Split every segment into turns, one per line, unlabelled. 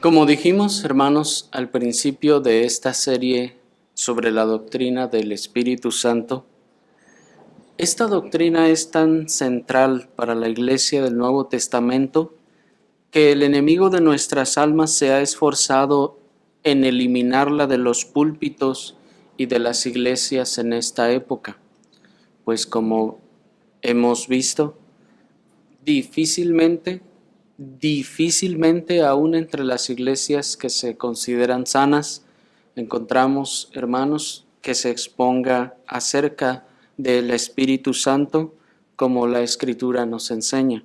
Como dijimos, hermanos, al principio de esta serie sobre la doctrina del Espíritu Santo, esta doctrina es tan central para la Iglesia del Nuevo Testamento que el enemigo de nuestras almas se ha esforzado en eliminarla de los púlpitos y de las iglesias en esta época, pues como hemos visto, difícilmente aún entre las iglesias que se consideran sanas, encontramos, hermanos, que se exponga acerca del Espíritu Santo como la Escritura nos enseña.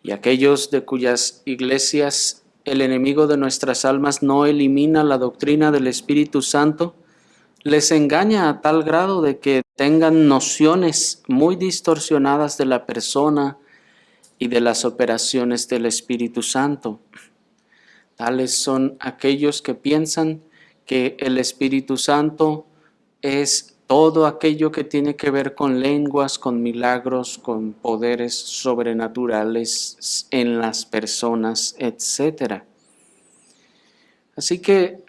Y aquellos de cuyas iglesias el enemigo de nuestras almas no elimina la doctrina del Espíritu Santo, les engaña a tal grado de que tengan nociones muy distorsionadas de la persona y de las operaciones del Espíritu Santo. Tales son aquellos que piensan que el Espíritu Santo es todo aquello que tiene que ver con lenguas, con milagros, con poderes sobrenaturales en las personas, etc. Así que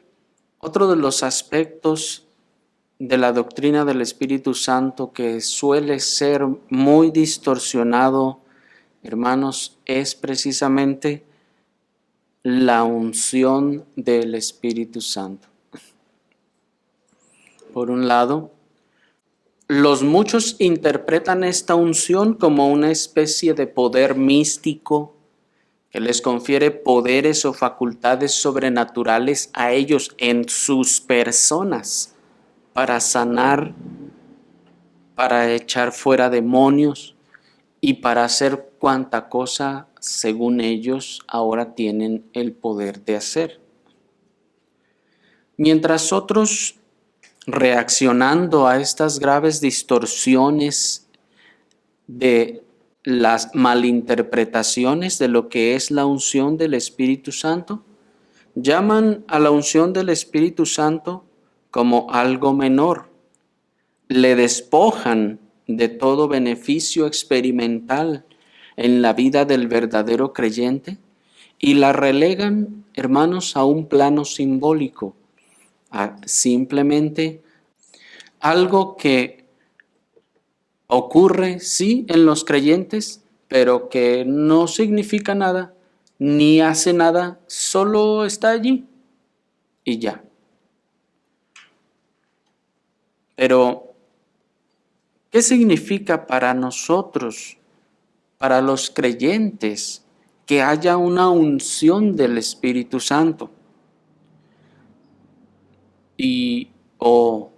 otro de los aspectos de la doctrina del Espíritu Santo que suele ser muy distorsionado, hermanos, es precisamente la unción del Espíritu Santo. Por un lado, los muchos interpretan esta unción como una especie de poder místico que les confiere poderes o facultades sobrenaturales a ellos en sus personas para sanar, para echar fuera demonios y para hacer cuanta cosa, según ellos, ahora tienen el poder de hacer. Mientras otros, reaccionando a estas graves distorsiones de las malinterpretaciones de lo que es la unción del Espíritu Santo, llaman a la unción del Espíritu Santo como algo menor, le despojan de todo beneficio experimental en la vida del verdadero creyente y la relegan, hermanos, a un plano simbólico, a simplemente algo que ocurre, sí, en los creyentes, pero que no significa nada, ni hace nada, solo está allí y ya. Pero, ¿qué significa para nosotros, para los creyentes, que haya una unción del Espíritu Santo? O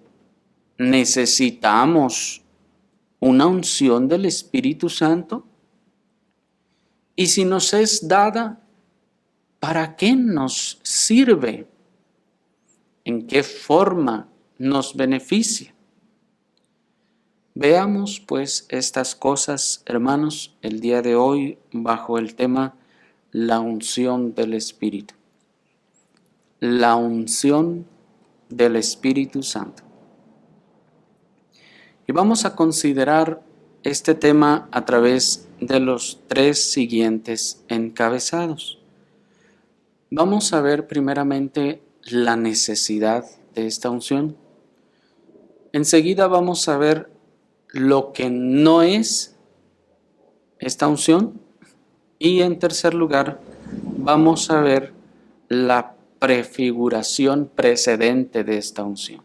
necesitamos una unción del Espíritu Santo. Y si nos es dada, ¿para qué nos sirve? ¿En qué forma nos beneficia? Veamos pues estas cosas, hermanos, el día de hoy bajo el tema la unción del Espíritu. La unción del Espíritu Santo. Y vamos a considerar este tema a través de los tres siguientes encabezados. Vamos a ver primeramente la necesidad de esta unción. Enseguida vamos a ver lo que no es esta unción. Y en tercer lugar, vamos a ver la prefiguración precedente de esta unción,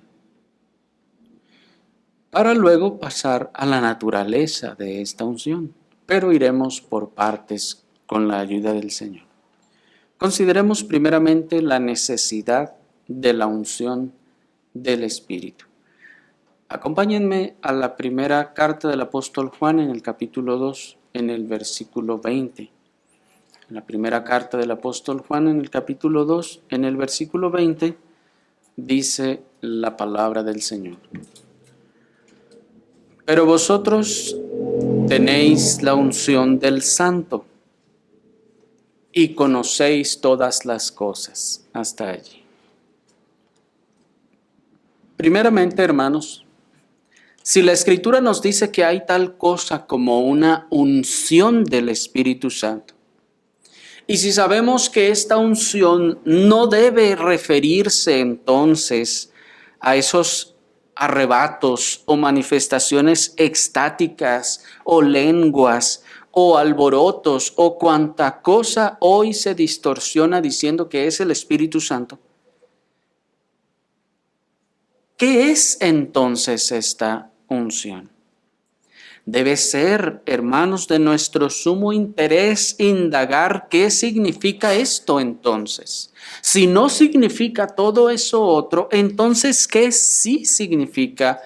para luego pasar a la naturaleza de esta unción, pero iremos por partes con la ayuda del Señor. Consideremos primeramente la necesidad de la unción del Espíritu. Acompáñenme a la primera carta del apóstol Juan en el capítulo 2, en el versículo 20. En la primera carta del apóstol Juan en el capítulo 2, en el versículo 20, dice la palabra del Señor. Pero vosotros tenéis la unción del Santo y conocéis todas las cosas. Hasta allí. Primeramente, hermanos, si la Escritura nos dice que hay tal cosa como una unción del Espíritu Santo, Y si sabemos que esta unción no debe referirse entonces a esos arrebatos o manifestaciones extáticas o lenguas o alborotos o cuanta cosa hoy se distorsiona diciendo que es el Espíritu Santo, ¿qué es entonces esta unción? Debe ser, hermanos, de nuestro sumo interés indagar qué significa esto entonces. Si no significa todo eso otro, entonces ¿qué sí significa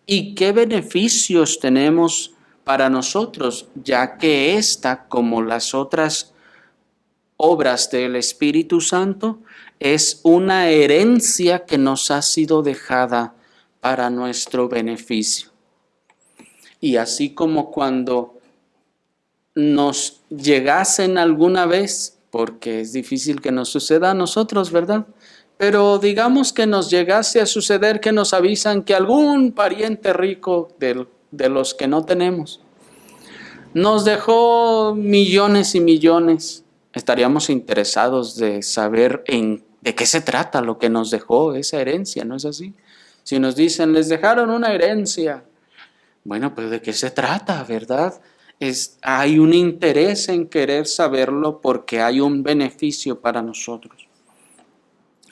y qué beneficios tenemos para nosotros? Ya que esta, como las otras obras del Espíritu Santo, es una herencia que nos ha sido dejada para nuestro beneficio. Y así como cuando nos llegasen alguna vez, porque es difícil que nos suceda a nosotros, ¿verdad? Pero digamos que nos llegase a suceder que nos avisan que algún pariente rico de los que no tenemos nos dejó millones y millones. Estaríamos interesados de saber de qué se trata lo que nos dejó esa herencia, ¿no es así? Si nos dicen, les dejaron una herencia. Bueno, pues ¿de qué se trata, verdad? Hay un interés en querer saberlo porque hay un beneficio para nosotros.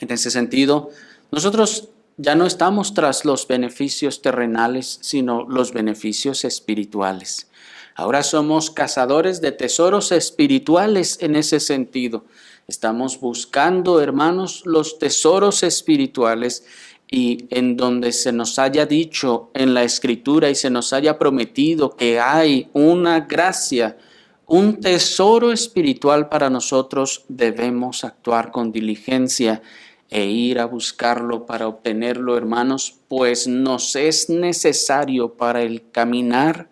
En ese sentido, nosotros ya no estamos tras los beneficios terrenales, sino los beneficios espirituales. Ahora somos cazadores de tesoros espirituales en ese sentido. Estamos buscando, hermanos, los tesoros espirituales y en donde se nos haya dicho en la Escritura y se nos haya prometido que hay una gracia, un tesoro espiritual para nosotros, debemos actuar con diligencia e ir a buscarlo para obtenerlo, hermanos, pues nos es necesario para el caminar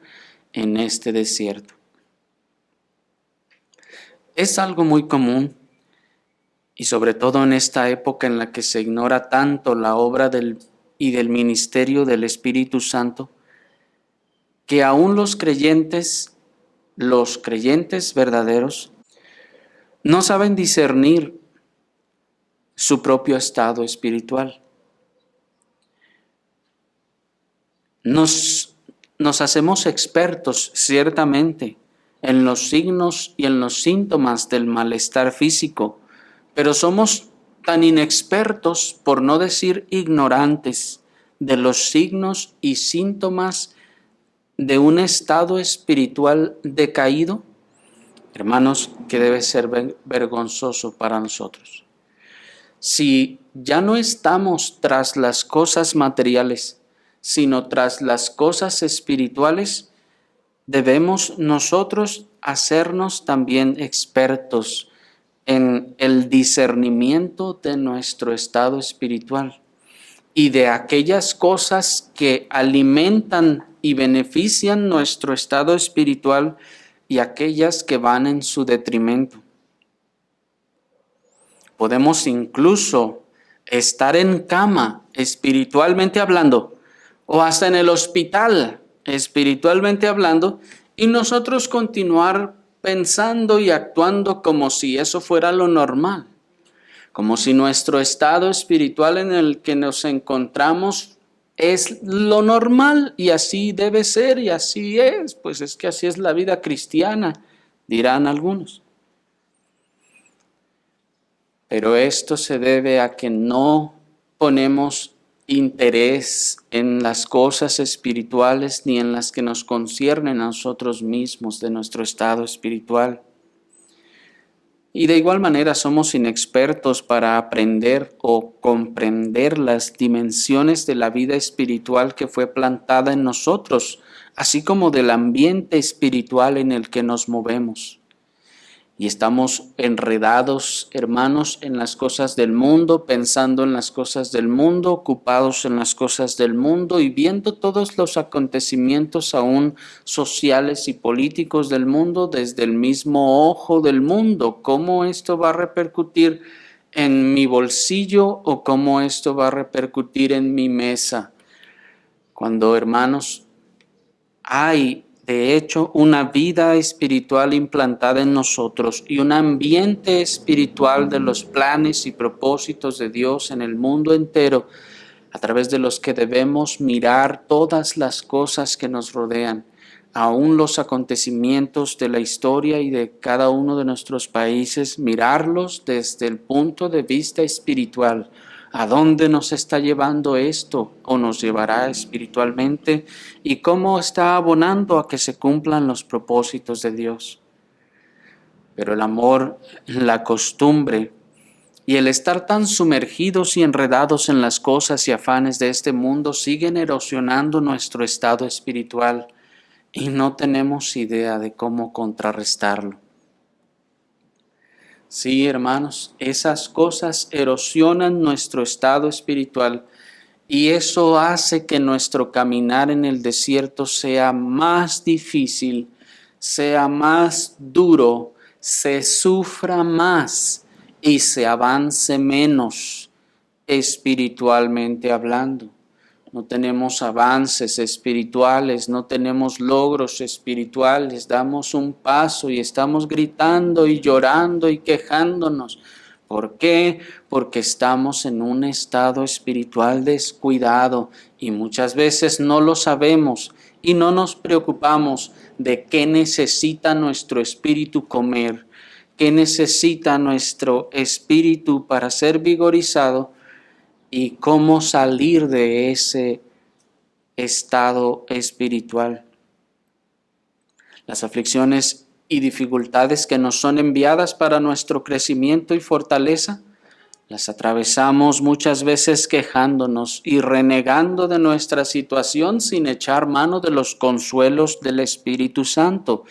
en este desierto. Es algo muy común y sobre todo en esta época en la que se ignora tanto la obra y del ministerio del Espíritu Santo, que aún los creyentes verdaderos, no saben discernir su propio estado espiritual. Nos hacemos expertos, ciertamente, en los signos y en los síntomas del malestar físico, pero somos tan inexpertos, por no decir ignorantes, de los signos y síntomas de un estado espiritual decaído, hermanos, que debe ser vergonzoso para nosotros. Si ya no estamos tras las cosas materiales, sino tras las cosas espirituales, debemos nosotros hacernos también expertos en el discernimiento de nuestro estado espiritual y de aquellas cosas que alimentan y benefician nuestro estado espiritual y aquellas que van en su detrimento. Podemos incluso estar en cama espiritualmente hablando o hasta en el hospital espiritualmente hablando y nosotros continuar pensando y actuando como si eso fuera lo normal, como si nuestro estado espiritual en el que nos encontramos es lo normal y así debe ser y así es, pues es que así es la vida cristiana, dirán algunos. Pero esto se debe a que no ponemos interés en las cosas espirituales ni en las que nos conciernen a nosotros mismos de nuestro estado espiritual. Y de igual manera somos inexpertos para aprender o comprender las dimensiones de la vida espiritual que fue plantada en nosotros, así como del ambiente espiritual en el que nos movemos. Y estamos enredados, hermanos, en las cosas del mundo, pensando en las cosas del mundo, ocupados en las cosas del mundo y viendo todos los acontecimientos aún sociales y políticos del mundo desde el mismo ojo del mundo. ¿Cómo esto va a repercutir en mi bolsillo o cómo esto va a repercutir en mi mesa? Cuando, hermanos, hay de hecho, una vida espiritual implantada en nosotros y un ambiente espiritual de los planes y propósitos de Dios en el mundo entero, a través de los que debemos mirar todas las cosas que nos rodean, aún los acontecimientos de la historia y de cada uno de nuestros países, mirarlos desde el punto de vista espiritual. ¿A dónde nos está llevando esto o nos llevará espiritualmente? ¿Y cómo está abonando a que se cumplan los propósitos de Dios? Pero el amor, la costumbre y el estar tan sumergidos y enredados en las cosas y afanes de este mundo siguen erosionando nuestro estado espiritual y no tenemos idea de cómo contrarrestarlo. Sí, hermanos, esas cosas erosionan nuestro estado espiritual y eso hace que nuestro caminar en el desierto sea más difícil, sea más duro, se sufra más y se avance menos espiritualmente hablando. No tenemos avances espirituales, no tenemos logros espirituales, damos un paso y estamos gritando y llorando y quejándonos. ¿Por qué? Porque estamos en un estado espiritual descuidado y muchas veces no lo sabemos y no nos preocupamos de qué necesita nuestro espíritu comer, qué necesita nuestro espíritu para ser vigorizado y cómo salir de ese estado espiritual. Las aflicciones y dificultades que nos son enviadas para nuestro crecimiento y fortaleza, las atravesamos muchas veces quejándonos y renegando de nuestra situación sin echar mano de los consuelos del Espíritu Santo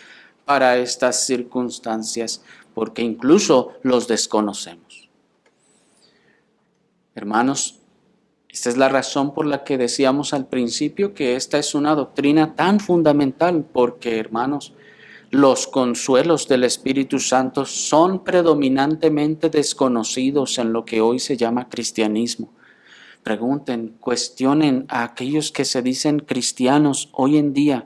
para estas circunstancias, porque incluso los desconocemos. Hermanos, esta es la razón por la que decíamos al principio que esta es una doctrina tan fundamental, porque, hermanos, los consuelos del Espíritu Santo son predominantemente desconocidos en lo que hoy se llama cristianismo. Pregunten, cuestionen a aquellos que se dicen cristianos hoy en día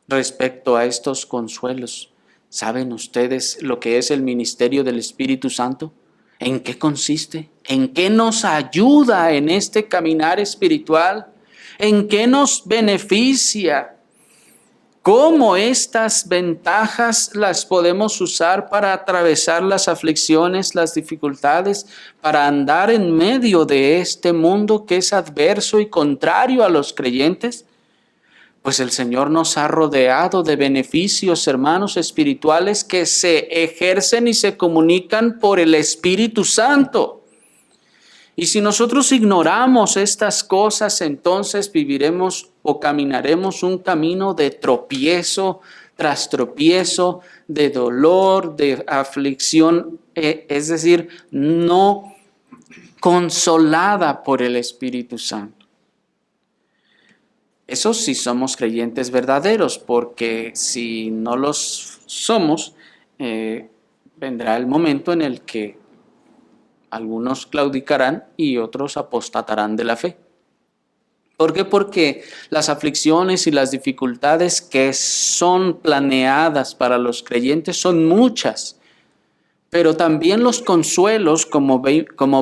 respecto a estos consuelos. ¿Saben ustedes lo que es el ministerio del Espíritu Santo? ¿En qué consiste? ¿En qué nos ayuda en este caminar espiritual? ¿En qué nos beneficia? ¿Cómo estas ventajas las podemos usar para atravesar las aflicciones, las dificultades, para andar en medio de este mundo que es adverso y contrario a los creyentes? Pues el Señor nos ha rodeado de beneficios, hermanos, espirituales que se ejercen y se comunican por el Espíritu Santo. Y si nosotros ignoramos estas cosas, entonces viviremos o caminaremos un camino de tropiezo tras tropiezo, de dolor, de aflicción, es decir, no consolada por el Espíritu Santo. Eso sí somos creyentes verdaderos, porque si no los somos, vendrá el momento en el que algunos claudicarán y otros apostatarán de la fe. ¿Por qué? Porque las aflicciones y las dificultades que son planeadas para los creyentes son muchas, pero también los consuelos, como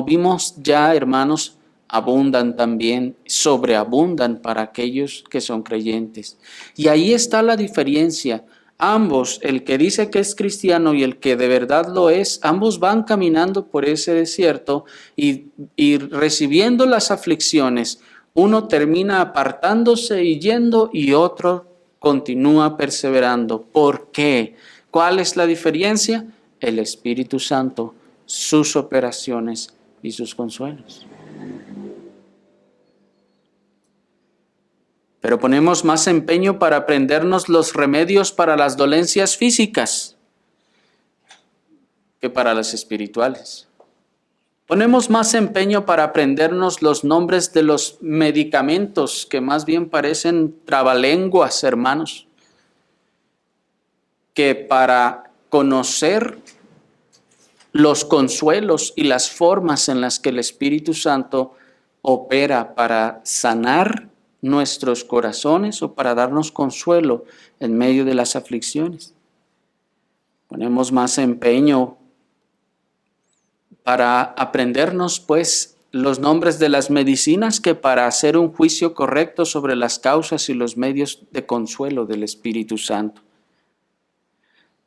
vimos ya, hermanos, abundan también, sobreabundan para aquellos que son creyentes. Y ahí está la diferencia. Ambos, el que dice que es cristiano y el que de verdad lo es, ambos van caminando por ese desierto y recibiendo las aflicciones. Uno termina apartándose y yendo y otro continúa perseverando. ¿Por qué? ¿Cuál es la diferencia? El Espíritu Santo, sus operaciones y sus consuelos. Pero ponemos más empeño para aprendernos los remedios para las dolencias físicas que para las espirituales. Ponemos más empeño para aprendernos los nombres de los medicamentos que más bien parecen trabalenguas, hermanos, que para conocer los consuelos y las formas en las que el Espíritu Santo opera para sanar nuestros corazones o para darnos consuelo en medio de las aflicciones. Ponemos más empeño para aprendernos, pues, los nombres de las medicinas que para hacer un juicio correcto sobre las causas y los medios de consuelo del Espíritu Santo.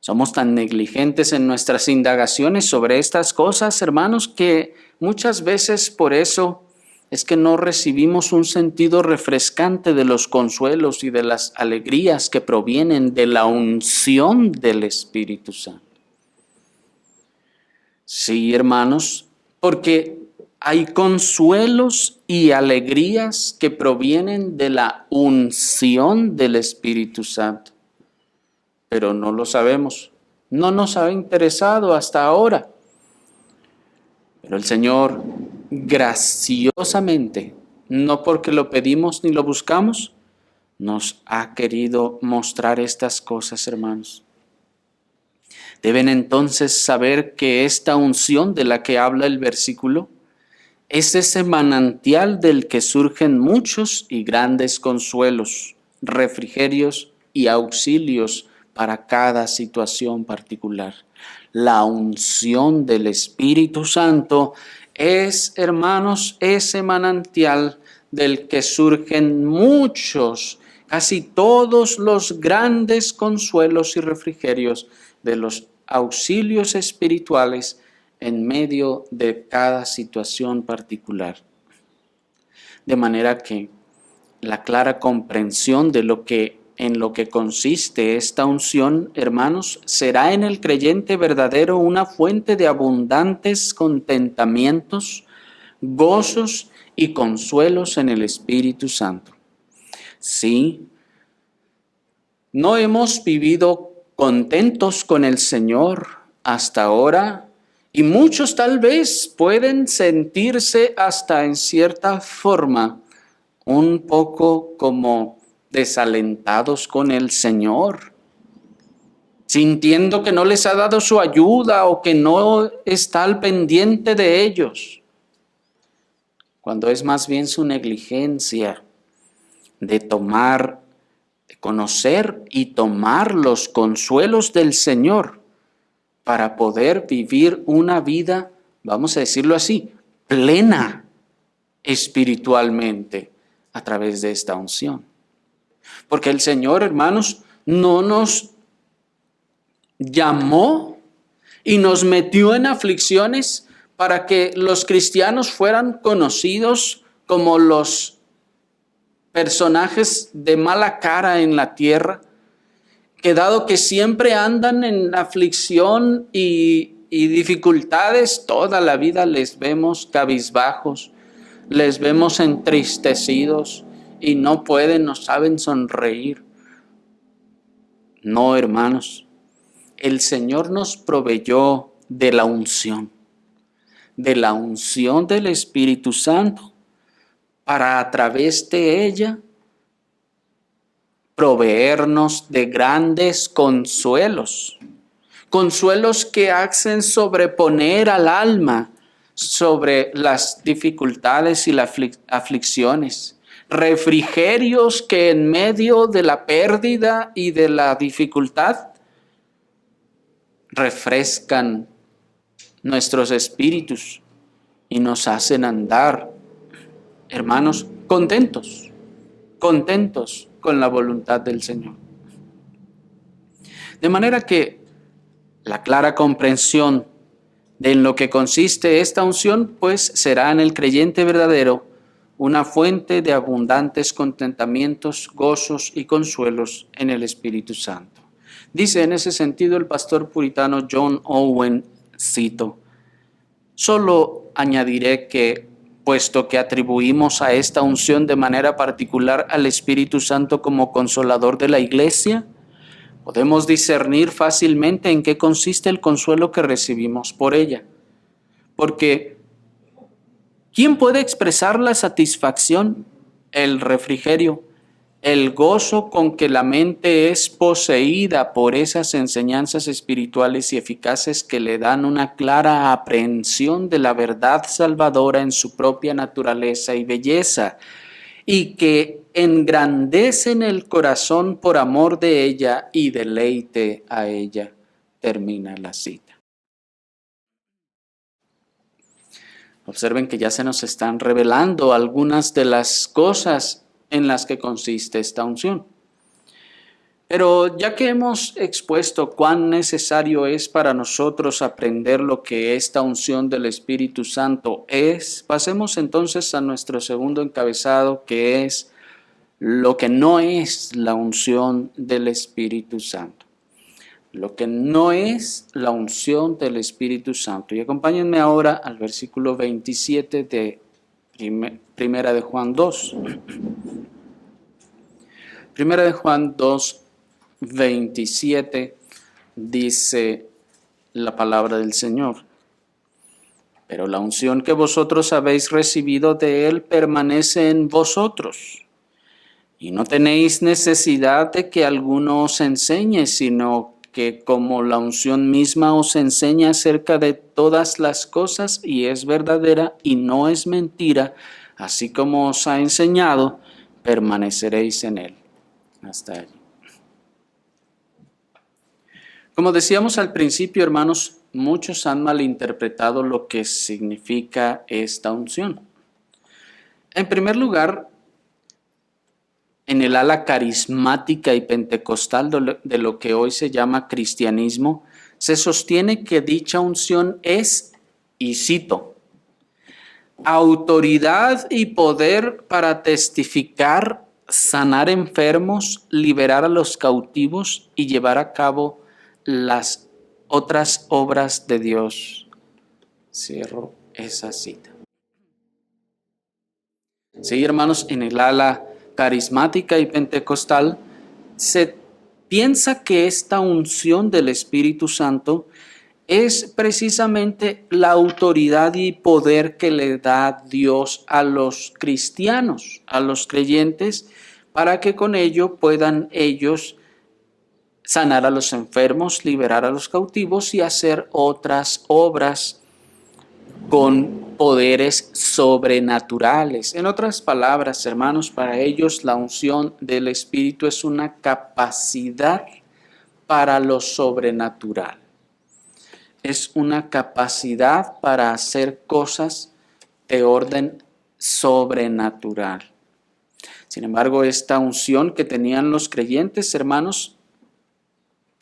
Somos tan negligentes en nuestras indagaciones sobre estas cosas, hermanos, que muchas veces por eso es que no recibimos un sentido refrescante de los consuelos y de las alegrías que provienen de la unción del Espíritu Santo. Sí, hermanos, porque hay consuelos y alegrías que provienen de la unción del Espíritu Santo, pero no lo sabemos, no nos ha interesado hasta ahora. Pero el Señor, graciosamente, no porque lo pedimos ni lo buscamos, nos ha querido mostrar estas cosas, hermanos. Deben entonces saber que esta unción de la que habla el versículo es ese manantial del que surgen muchos y grandes consuelos, refrigerios y auxilios para cada situación particular. La unción del Espíritu Santo es, hermanos, ese manantial del que surgen muchos, casi todos los grandes consuelos y refrigerios de los auxilios espirituales en medio de cada situación particular. De manera que la clara comprensión de en lo que consiste esta unción, hermanos, será en el creyente verdadero una fuente de abundantes contentamientos, gozos y consuelos en el Espíritu Santo. Sí, no hemos vivido contentos con el Señor hasta ahora, y muchos tal vez pueden sentirse hasta en cierta forma un poco como desalentados con el Señor, sintiendo que no les ha dado su ayuda o que no está al pendiente de ellos, cuando es más bien su negligencia de conocer y tomar los consuelos del Señor para poder vivir una vida, vamos a decirlo así, plena espiritualmente a través de esta unción. Porque el Señor, hermanos, no nos llamó y nos metió en aflicciones para que los cristianos fueran conocidos como los personajes de mala cara en la tierra, que dado que siempre andan en aflicción y dificultades, toda la vida les vemos cabizbajos, les vemos entristecidos y no pueden, no saben sonreír. No, hermanos, el Señor nos proveyó de la unción del Espíritu Santo, para a través de ella proveernos de grandes consuelos, consuelos que hacen sobreponer al alma sobre las dificultades y las aflicciones, refrigerios que en medio de la pérdida y de la dificultad refrescan nuestros espíritus y nos hacen andar, hermanos, contentos con la voluntad del Señor. De manera que la clara comprensión de en lo que consiste esta unción, pues será en el creyente verdadero una fuente de abundantes contentamientos, gozos y consuelos en el Espíritu Santo. Dice en ese sentido el pastor puritano John Owen, cito: solo añadiré que, puesto que atribuimos a esta unción de manera particular al Espíritu Santo como consolador de la Iglesia, podemos discernir fácilmente en qué consiste el consuelo que recibimos por ella. Porque, ¿quién puede expresar la satisfacción, el refrigerio, el gozo con que la mente es poseída por esas enseñanzas espirituales y eficaces que le dan una clara aprehensión de la verdad salvadora en su propia naturaleza y belleza, y que engrandece en el corazón por amor de ella y deleite a ella. Termina la cita. Observen que ya se nos están revelando algunas de las cosas en las que consiste esta unción. Pero ya que hemos expuesto cuán necesario es para nosotros aprender lo que esta unción del Espíritu Santo es, pasemos entonces a nuestro segundo encabezado, que es lo que no es la unción del Espíritu Santo. Lo que no es la unción del Espíritu Santo. Y acompáñenme ahora al versículo 27 de Primera de Juan 2. Primera de Juan 2, 27 dice la palabra del Señor. Pero la unción que vosotros habéis recibido de Él permanece en vosotros. Y no tenéis necesidad de que alguno os enseñe, sino que como la unción misma os enseña acerca de todas las cosas y es verdadera y no es mentira, así como os ha enseñado, permaneceréis en Él. Hasta allí. Como decíamos al principio, hermanos, muchos han malinterpretado lo que significa esta unción. En primer lugar, en el ala carismática y pentecostal de lo que hoy se llama cristianismo, se sostiene que dicha unción es, y cito, autoridad y poder para testificar, sanar enfermos, liberar a los cautivos y llevar a cabo las otras obras de Dios. Cierro esa cita. Sí, hermanos, en el ala carismática y pentecostal se piensa que esta unción del Espíritu Santo es precisamente la autoridad y poder que le da Dios a los cristianos, a los creyentes, para que con ello puedan ellos sanar a los enfermos, liberar a los cautivos y hacer otras obras con poderes sobrenaturales. En otras palabras, hermanos, para ellos la unción del Espíritu es una capacidad para lo sobrenatural. Es una capacidad para hacer cosas de orden sobrenatural. Sin embargo, esta unción que tenían los creyentes, hermanos,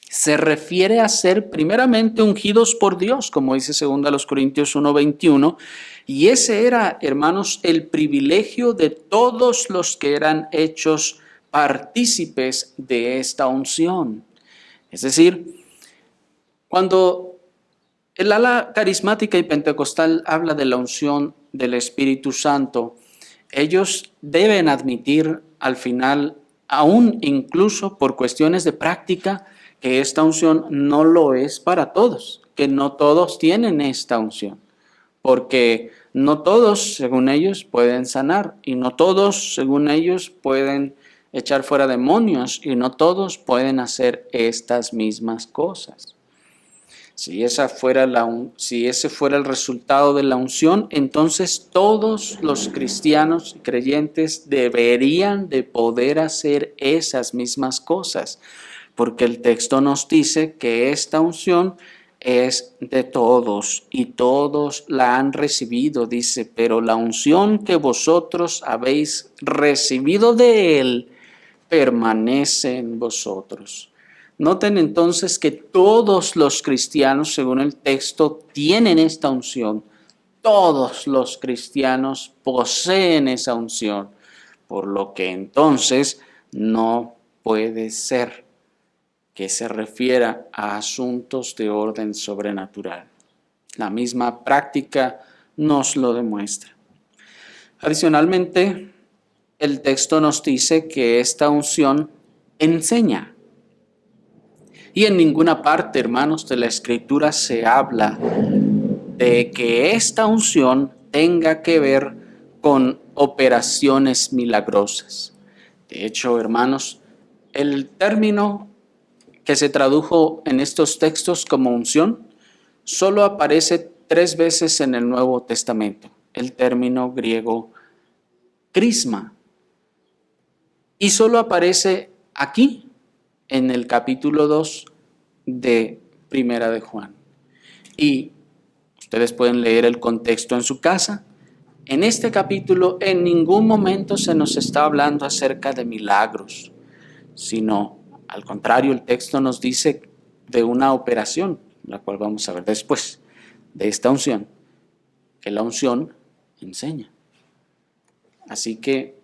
se refiere a ser primeramente ungidos por Dios, como dice 2 Corintios 1:21, y ese era, hermanos, el privilegio de todos los que eran hechos partícipes de esta unción. Es decir, cuando el ala carismática y pentecostal habla de la unción del Espíritu Santo, ellos deben admitir al final, aún incluso por cuestiones de práctica, que esta unción no lo es para todos, que no todos tienen esta unción, porque no todos, según ellos, pueden sanar, y no todos, según ellos, pueden echar fuera demonios, y no todos pueden hacer estas mismas cosas. Si ese fuera el resultado de la unción, entonces todos los cristianos y creyentes deberían de poder hacer esas mismas cosas, porque el texto nos dice que esta unción es de todos y todos la han recibido, dice, pero la unción que vosotros habéis recibido de Él permanece en vosotros. Noten entonces que todos los cristianos, según el texto, tienen esta unción. Todos los cristianos poseen esa unción, por lo que entonces no puede ser que se refiera a asuntos de orden sobrenatural. La misma práctica nos lo demuestra. Adicionalmente, el texto nos dice que esta unción enseña. Y en ninguna parte, hermanos, de la Escritura se habla de que esta unción tenga que ver con operaciones milagrosas. De hecho, hermanos, el término que se tradujo en estos textos como unción solo aparece 3 veces en el Nuevo Testamento. El término griego crisma. y solo aparece aquí, en el capítulo 2 de Primera de Juan. Y ustedes pueden leer el contexto en su casa. En este capítulo en ningún momento se nos está hablando acerca de milagros, sino al contrario, el texto nos dice de una operación, la cual vamos a ver después, de esta unción, que la unción enseña. Así que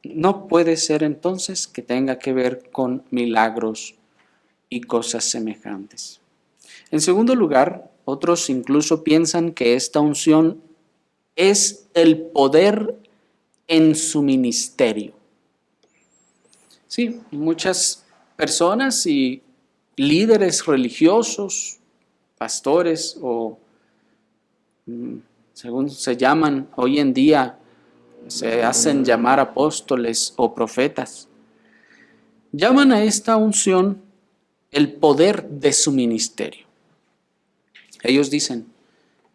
no puede ser entonces que tenga que ver con milagros y cosas semejantes. En segundo lugar, otros incluso piensan que esta unción es el poder en su ministerio. Sí, muchas personas y líderes religiosos, pastores o según se llaman hoy en día, se hacen llamar apóstoles o profetas. Llaman a esta unción el poder de su ministerio. Ellos dicen,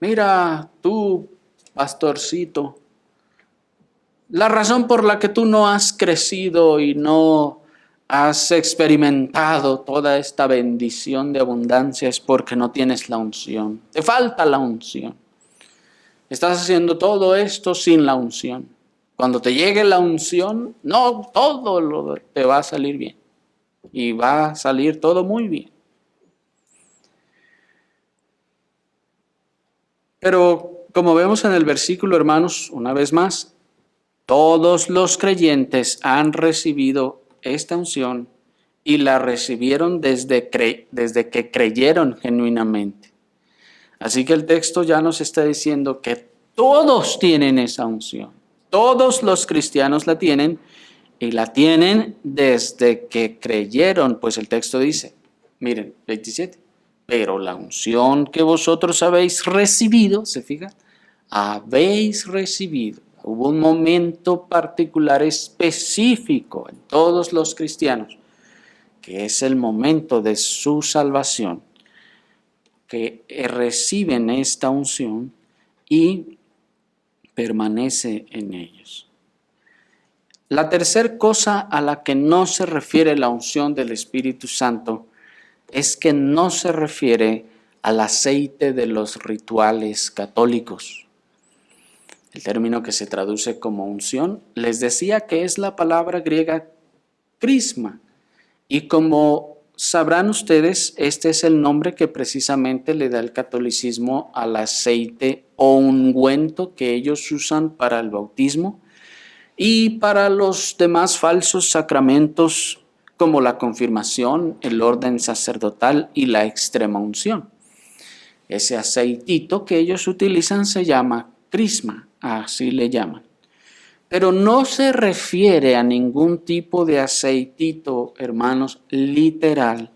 mira, tú, pastorcito, la razón por la que tú no has crecido y no has experimentado toda esta bendición de abundancia es porque no tienes la unción. Te falta la unción. Estás haciendo todo esto sin la unción. Cuando te llegue la unción, no todo te va a salir bien. Y va a salir todo muy bien. Pero como vemos en el versículo, hermanos, una vez más, todos los creyentes han recibido esta unción y la recibieron desde que creyeron genuinamente. Así que el texto ya nos está diciendo que todos tienen esa unción. Todos los cristianos la tienen y la tienen desde que creyeron. Pues el texto dice, miren, 27, pero la unción que vosotros habéis recibido, ¿se fija? Habéis recibido. Hubo un momento particular específico en todos los cristianos, que es el momento de su salvación, que reciben esta unción y permanece en ellos. La tercera cosa a la que no se refiere la unción del Espíritu Santo es que no se refiere al aceite de los rituales católicos. El término que se traduce como unción, les decía que es la palabra griega crisma. Y como sabrán ustedes, este es el nombre que precisamente le da el catolicismo al aceite o ungüento que ellos usan para el bautismo y para los demás falsos sacramentos como la confirmación, el orden sacerdotal y la extrema unción. Ese aceitito que ellos utilizan se llama crisma, así le llaman. Pero no se refiere a ningún tipo de aceitito, hermanos, literal,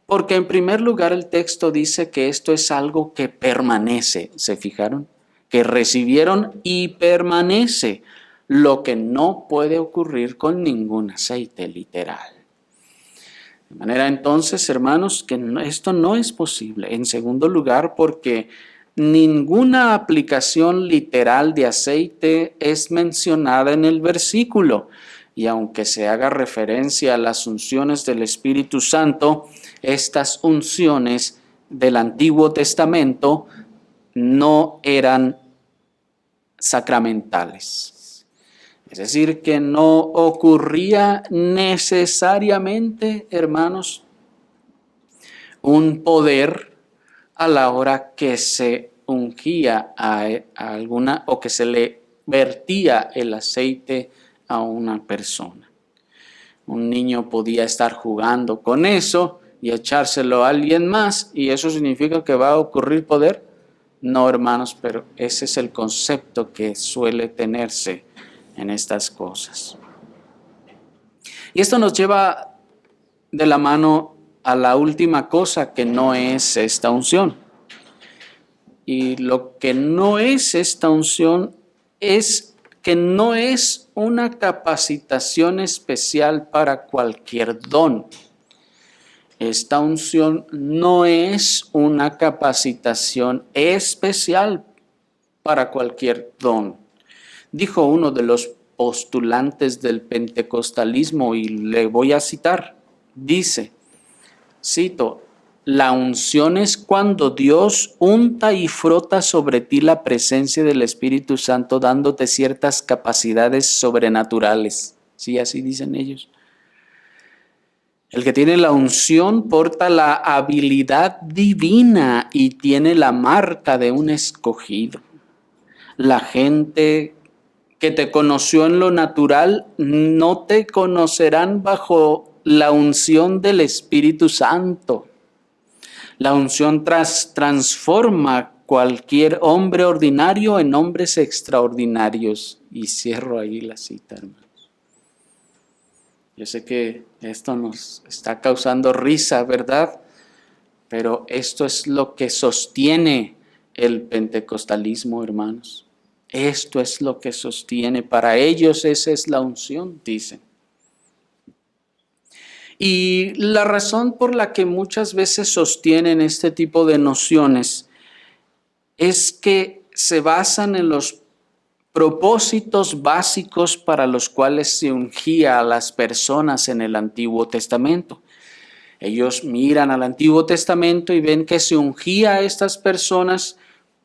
porque en primer lugar el texto dice que esto es algo que permanece, ¿se fijaron? Que recibieron y permanece, lo que no puede ocurrir con ningún aceite literal. De manera entonces, hermanos, que esto no es posible. En segundo lugar, porque ninguna aplicación literal de aceite es mencionada en el versículo. Y aunque se haga referencia a las unciones del Espíritu Santo, estas unciones del Antiguo Testamento no eran sacramentales. Es decir, que no ocurría necesariamente, hermanos, un poder a la hora que se ungía a alguna o que se le vertía el aceite a una persona. Un niño podía estar jugando con eso y echárselo a alguien más, y eso significa que va a ocurrir poder. No, hermanos, pero ese es el concepto que suele tenerse en estas cosas. Y esto nos lleva de la mano a la última cosa que no es esta unción. Y lo que no es esta unción es que no es una capacitación especial para cualquier don. Esta unción no es una capacitación especial para cualquier don. Dijo uno de los postulantes del pentecostalismo, y le voy a citar. Dice, cito, la unción es cuando Dios unta y frota sobre ti la presencia del Espíritu Santo, dándote ciertas capacidades sobrenaturales. Sí, así dicen ellos. El que tiene la unción porta la habilidad divina y tiene la marca de un escogido. La gente que te conoció en lo natural no te conocerán bajo la unción del Espíritu Santo. La unción transforma cualquier hombre ordinario en hombres extraordinarios. Y cierro ahí la cita, hermanos. Yo sé que esto nos está causando risa, ¿verdad? Pero esto es lo que sostiene el pentecostalismo, hermanos. Esto es lo que sostiene. Para ellos esa es la unción, dicen. Y la razón por la que muchas veces sostienen este tipo de nociones es que se basan en los propósitos básicos para los cuales se ungía a las personas en el Antiguo Testamento. Ellos miran al Antiguo Testamento y ven que se ungía a estas personas,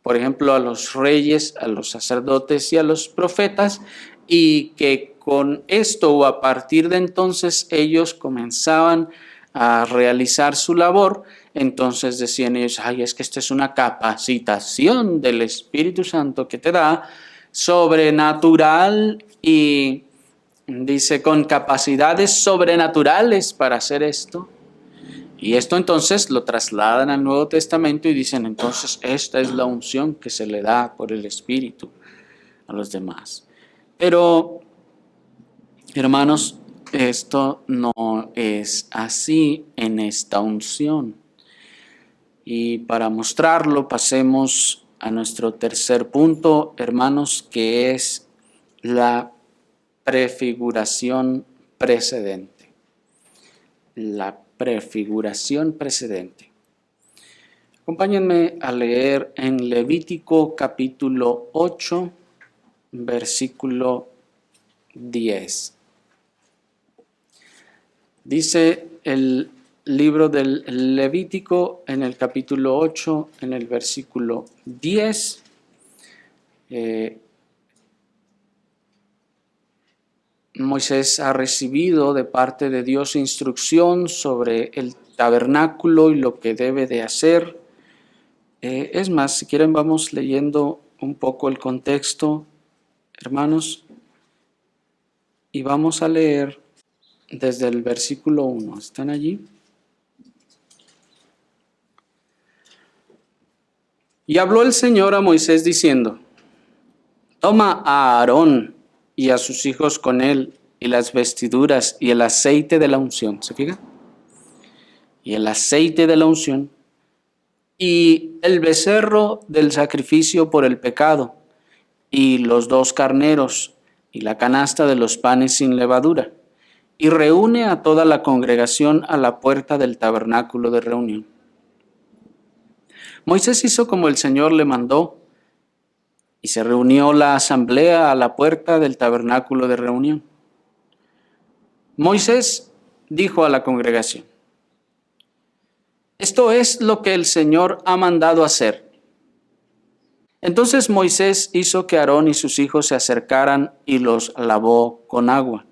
por ejemplo, a los reyes, a los sacerdotes y a los profetas, y que con esto o a partir de entonces ellos comenzaban a realizar su labor. Entonces decían ellos, ay, es que esta es una capacitación del Espíritu Santo que te da sobrenatural y dice con capacidades sobrenaturales para hacer esto. Y esto entonces lo trasladan al Nuevo Testamento y dicen, entonces esta es la unción que se le da por el Espíritu a los demás. Pero, hermanos, esto no es así en esta unción. Y para mostrarlo, pasemos a nuestro tercer punto, hermanos, que es la prefiguración precedente. La prefiguración precedente. Acompáñenme a leer en Levítico capítulo 8, versículo 10. Dice el libro del Levítico en el capítulo 8, en el versículo 10. Moisés ha recibido de parte de Dios instrucción sobre el tabernáculo y lo que debe de hacer. Es más, si quieren vamos leyendo un poco el contexto, hermanos, y vamos a leer desde el versículo 1. ¿Están allí? Y habló el Señor a Moisés diciendo, toma a Aarón y a sus hijos con él, y las vestiduras y el aceite de la unción. ¿Se fija? Y el aceite de la unción, y el becerro del sacrificio por el pecado, y los 2 carneros, y la canasta de los panes sin levadura, y reúne a toda la congregación a la puerta del tabernáculo de reunión. Moisés hizo como el Señor le mandó, y se reunió la asamblea a la puerta del tabernáculo de reunión. Moisés dijo a la congregación, esto es lo que el Señor ha mandado hacer. Entonces Moisés hizo que Aarón y sus hijos se acercaran y los lavó con agua,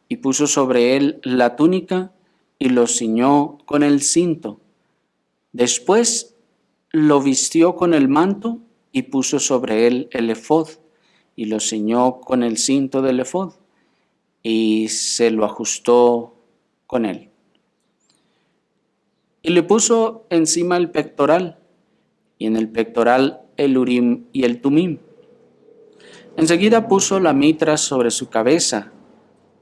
y puso sobre él la túnica y lo ciñó con el cinto. Después lo vistió con el manto y puso sobre él el efod, y lo ciñó con el cinto del efod, y se lo ajustó con él. Y le puso encima el pectoral, y en el pectoral el Urim y el Tumim. Enseguida puso la mitra sobre su cabeza,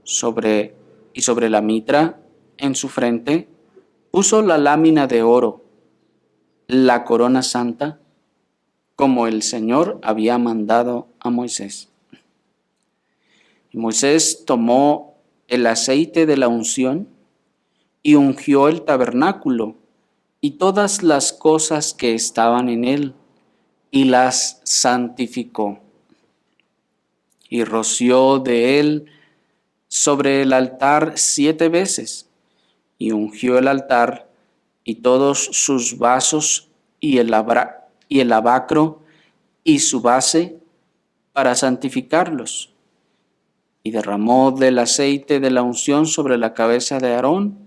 y sobre la mitra, en su frente, puso la lámina de oro, la corona santa, como el Señor había mandado a Moisés. Y Moisés tomó el aceite de la unción y ungió el tabernáculo y todas las cosas que estaban en él, y las santificó. y roció de él sobre el altar 7 veces, y ungió el altar y todos sus vasos y el lavacro y su base para santificarlos. Y derramó del aceite de la unción sobre la cabeza de Aarón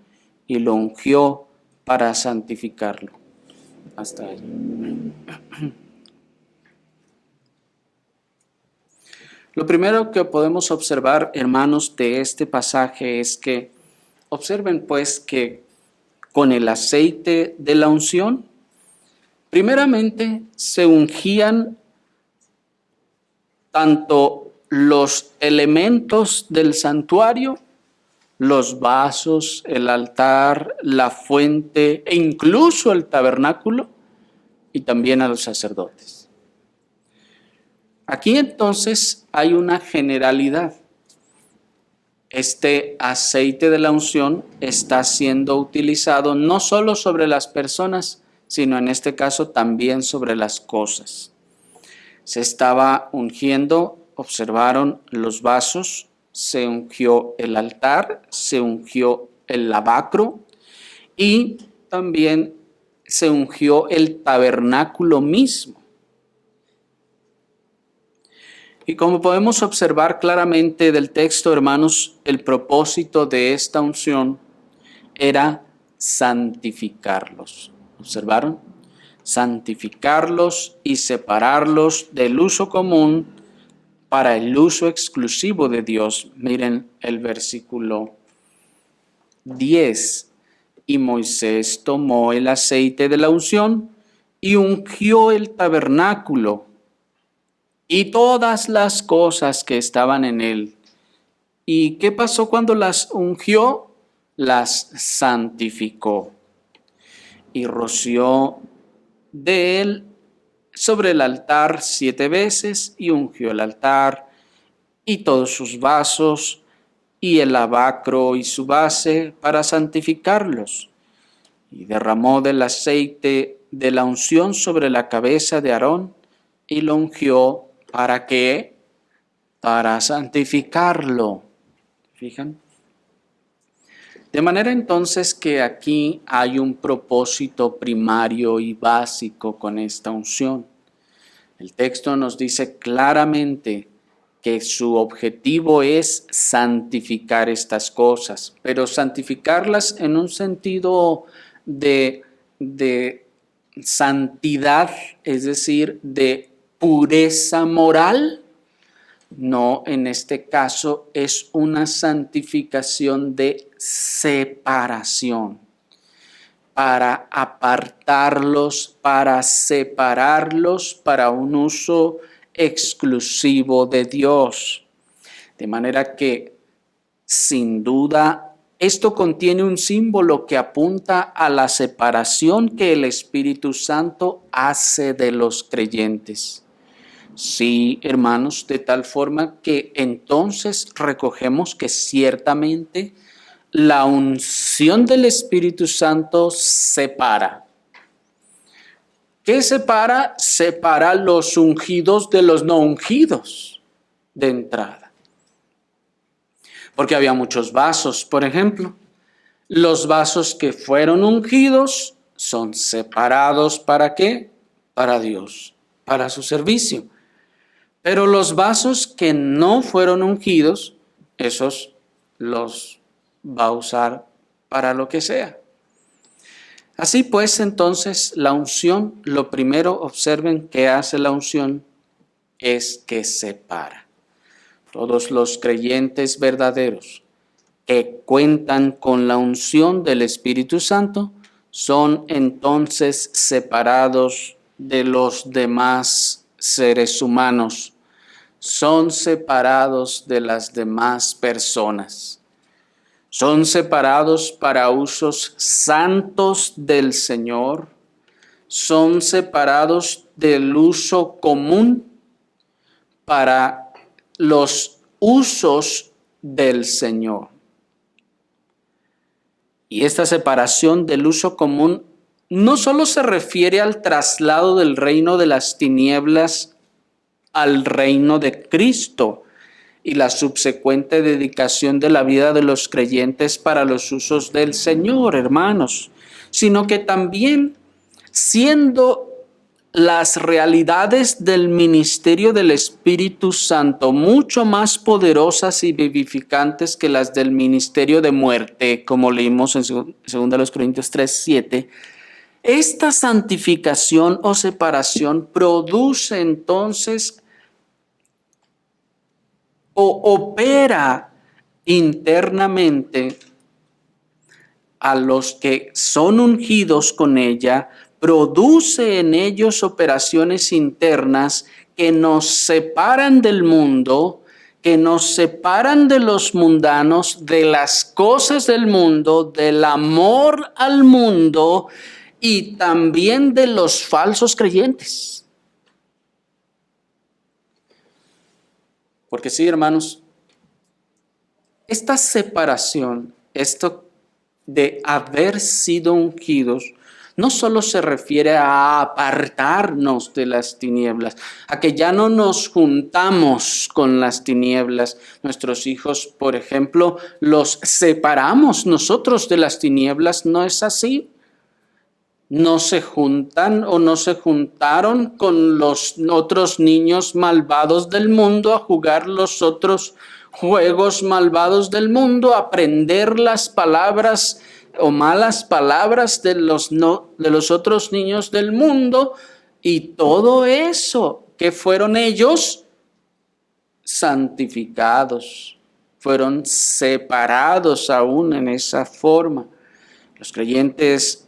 y lo ungió para santificarlo. Hasta ahí. Lo primero que podemos observar, hermanos, de este pasaje es que observen pues que con el aceite de la unción, primeramente se ungían tanto los elementos del santuario, los vasos, el altar, la fuente e incluso el tabernáculo, y también a los sacerdotes. Aquí entonces hay una generalidad. Este aceite de la unción está siendo utilizado no solo sobre las personas, sino en este caso también sobre las cosas. Se estaba ungiendo, observaron los vasos, se ungió el altar, se ungió el lavacro y también se ungió el tabernáculo mismo. Y como podemos observar claramente del texto, hermanos, el propósito de esta unción era santificarlos. ¿Observaron? Santificarlos y separarlos del uso común para el uso exclusivo de Dios. Miren el versículo 10. Y Moisés tomó el aceite de la unción y ungió el tabernáculo y todas las cosas que estaban en él. ¿Y qué pasó cuando las ungió? Las santificó. Y roció de él sobre el altar 7 veces, y ungió el altar y todos sus vasos, y el lavacro y su base, para santificarlos. Y derramó del aceite de la unción sobre la cabeza de Aarón, y lo ungió. ¿Para qué? Para santificarlo. ¿Fijan? De manera entonces que aquí hay un propósito primario y básico con esta unción. El texto nos dice claramente que su objetivo es santificar estas cosas, pero santificarlas en un sentido de santidad, es decir, de pureza moral. No, en este caso es una santificación de separación, para apartarlos, para separarlos para un uso exclusivo de Dios. De manera que, sin duda, esto contiene un símbolo que apunta a la separación que el Espíritu Santo hace de los creyentes. Sí, hermanos, de tal forma que entonces recogemos que ciertamente la unción del Espíritu Santo separa. ¿Qué separa? Separa los ungidos de los no ungidos de entrada. Porque había muchos vasos, por ejemplo. Los vasos que fueron ungidos son separados ¿para qué? Para Dios, para su servicio. Pero los vasos que no fueron ungidos, esos los va a usar para lo que sea. Así pues, entonces, la unción, lo primero, observen que hace la unción, es que separa. Todos los creyentes verdaderos que cuentan con la unción del Espíritu Santo son entonces separados de los demás seres humanos, son separados de las demás personas, son separados para usos santos del Señor, son separados del uso común para los usos del Señor. Y esta separación del uso común no solo se refiere al traslado del reino de las tinieblas al reino de Cristo, y la subsecuente dedicación de la vida de los creyentes para los usos del Señor, hermanos, sino que también siendo las realidades del ministerio del Espíritu Santo mucho más poderosas y vivificantes que las del ministerio de muerte, como leímos en 2 Corintios 3:7, esta santificación o separación produce entonces o opera internamente a los que son ungidos con ella, produce en ellos operaciones internas que nos separan del mundo, que nos separan de los mundanos, de las cosas del mundo, del amor al mundo y también de los falsos creyentes. Porque sí, hermanos, esta separación, esto de haber sido ungidos, no solo se refiere a apartarnos de las tinieblas, a que ya no nos juntamos con las tinieblas. Nuestros hijos, por ejemplo, los separamos nosotros de las tinieblas, ¿no es así? No se juntan o no se juntaron con los otros niños malvados del mundo a jugar los otros juegos malvados del mundo, a aprender las palabras o malas palabras de los otros niños del mundo, y todo eso que fueron ellos santificados, fueron separados aún en esa forma. Los creyentes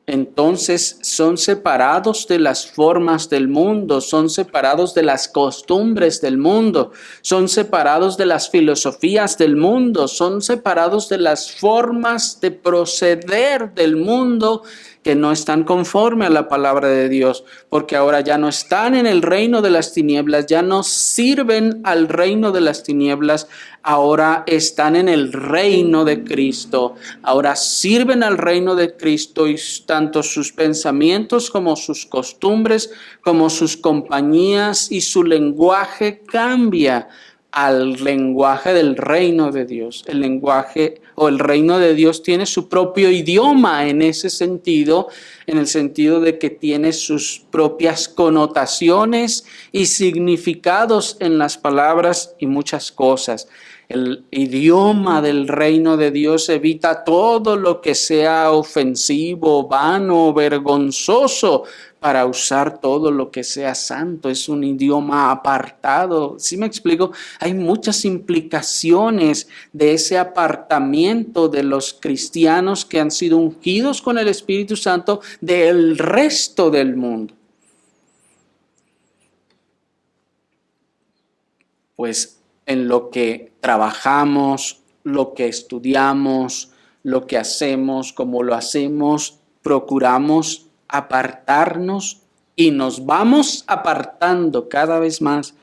entonces son separados de las formas del mundo, son separados de las costumbres del mundo, son separados de las filosofías del mundo, son separados de las formas de proceder del mundo que no están conforme a la palabra de Dios, porque ahora ya no están en el reino de las tinieblas, ya no sirven al reino de las tinieblas, ahora están en el reino de Cristo, ahora sirven al reino de Cristo, y tanto sus pensamientos como sus costumbres, como sus compañías y su lenguaje cambia al lenguaje del reino de Dios. El lenguaje o el reino de Dios tiene su propio idioma en ese sentido, en el sentido de que tiene sus propias connotaciones y significados en las palabras y muchas cosas. El idioma del reino de Dios evita todo lo que sea ofensivo, vano, vergonzoso, para usar todo lo que sea santo. Es un idioma apartado. ¿Sí me explico? Hay muchas implicaciones de ese apartamiento de los cristianos que han sido ungidos con el Espíritu Santo del resto del mundo. Pues en lo que trabajamos, lo que estudiamos, lo que hacemos, como lo hacemos, procuramos apartarnos y nos vamos apartando cada vez más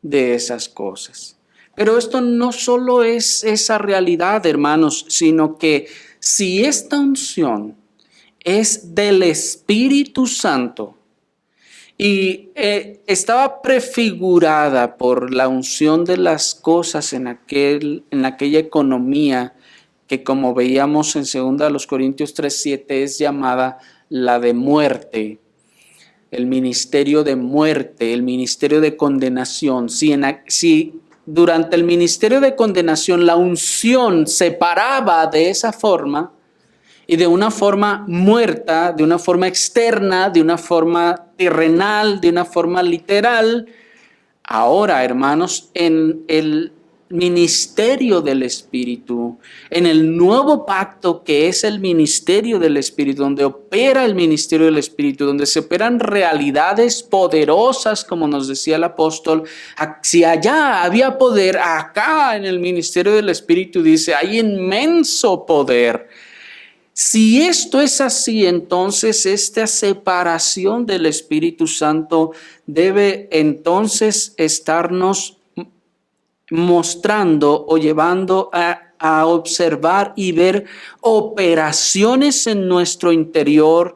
de esas cosas. Pero esto no solo es esa realidad, hermanos, sino que si esta unción es del Espíritu Santo, y estaba prefigurada por la unción de las cosas en aquella economía que, como veíamos en 2 Corintios 3:7, es llamada la de muerte, el ministerio de muerte, el ministerio de condenación. Si durante el ministerio de condenación la unción se paraba de esa forma, y de una forma muerta, de una forma externa, de una forma terrenal, de una forma literal, ahora, hermanos, en el ministerio del Espíritu, en el nuevo pacto que es el ministerio del Espíritu, donde opera el ministerio del Espíritu, donde se operan realidades poderosas, como nos decía el apóstol. Si allá había poder, acá en el ministerio del Espíritu dice, hay inmenso poder. Si esto es así, entonces esta separación del Espíritu Santo debe entonces estarnos mostrando o llevando a observar y ver operaciones en nuestro interior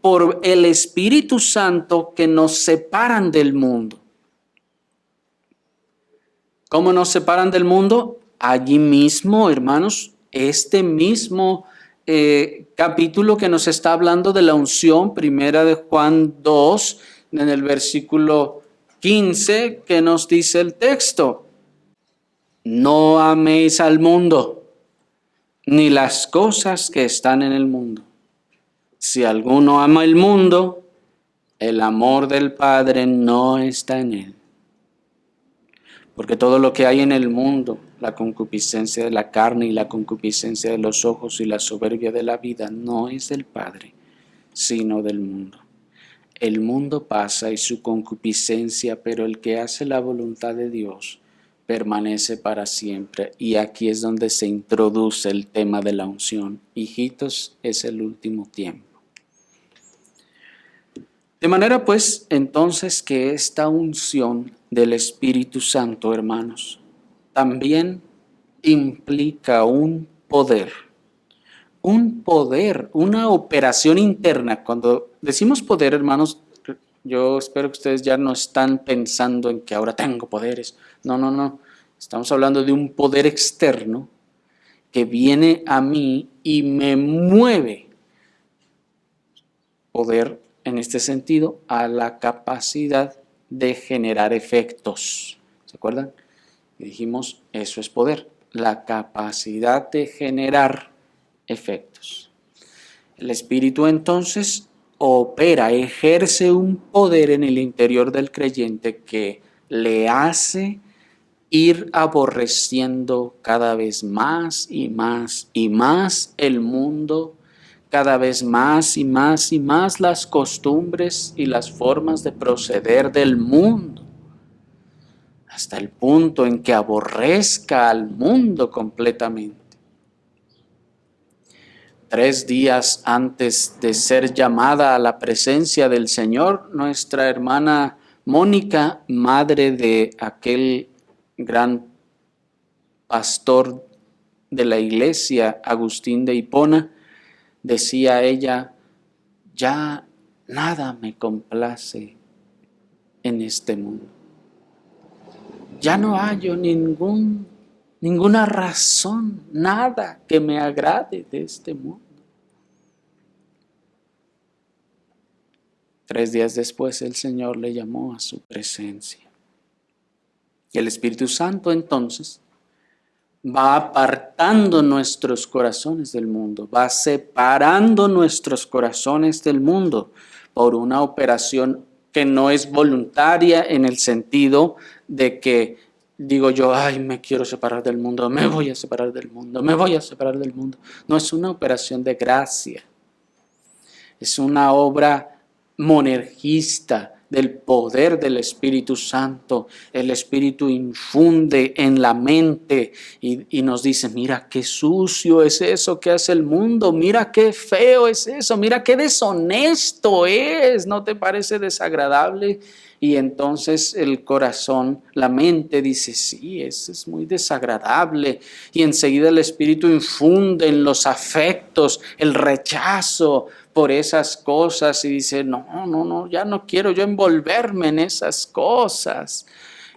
por el Espíritu Santo que nos separan del mundo. ¿Cómo nos separan del mundo? Allí mismo, hermanos, este mismo capítulo que nos está hablando de la unción, primera de Juan 2, en el versículo 15, que nos dice el texto: no améis al mundo, ni las cosas que están en el mundo. Si alguno ama el mundo, el amor del Padre no está en él. Porque todo lo que hay en el mundo, la concupiscencia de la carne y la concupiscencia de los ojos y la soberbia de la vida, no es del Padre, sino del mundo. El mundo pasa y su concupiscencia, pero el que hace la voluntad de Dios permanece para siempre. Y aquí es donde se introduce el tema de la unción. Hijitos, es el último tiempo. De manera pues, entonces, que esta unción del Espíritu Santo, hermanos, también implica un poder, una operación interna. Cuando decimos poder, hermanos, yo espero que ustedes ya no están pensando en que ahora tengo poderes. No. Estamos hablando de un poder externo que viene a mí y me mueve. Poder, en este sentido, a la capacidad de generar efectos. ¿Se acuerdan? Y dijimos, eso es poder, la capacidad de generar efectos. El Espíritu entonces opera, ejerce un poder en el interior del creyente que le hace ir aborreciendo cada vez más y más y más el mundo, cada vez más y más y más las costumbres y las formas de proceder del mundo, hasta el punto en que aborrezca al mundo completamente. 3 días antes de ser llamada a la presencia del Señor, nuestra hermana Mónica, madre de aquel gran pastor de la iglesia, Agustín de Hipona, decía ella: ya nada me complace en este mundo. Ya no hallo ninguna razón, nada que me agrade de este mundo. 3 días después el Señor le llamó a su presencia. Y el Espíritu Santo entonces va apartando nuestros corazones del mundo, va separando nuestros corazones del mundo por una operación que no es voluntaria, en el sentido de que digo yo, ay, me quiero separar del mundo, me voy a separar del mundo, me voy a separar del mundo. No, es una operación de gracia, es una obra monergista del poder del Espíritu Santo. El Espíritu infunde en la mente y nos dice: mira qué sucio es eso que hace el mundo, mira qué feo es eso, mira qué deshonesto es, ¿no te parece desagradable? Y entonces el corazón, la mente dice: sí, eso es muy desagradable. Y enseguida el Espíritu infunde en los afectos el rechazo por esas cosas y dice: no, ya no quiero yo envolverme en esas cosas.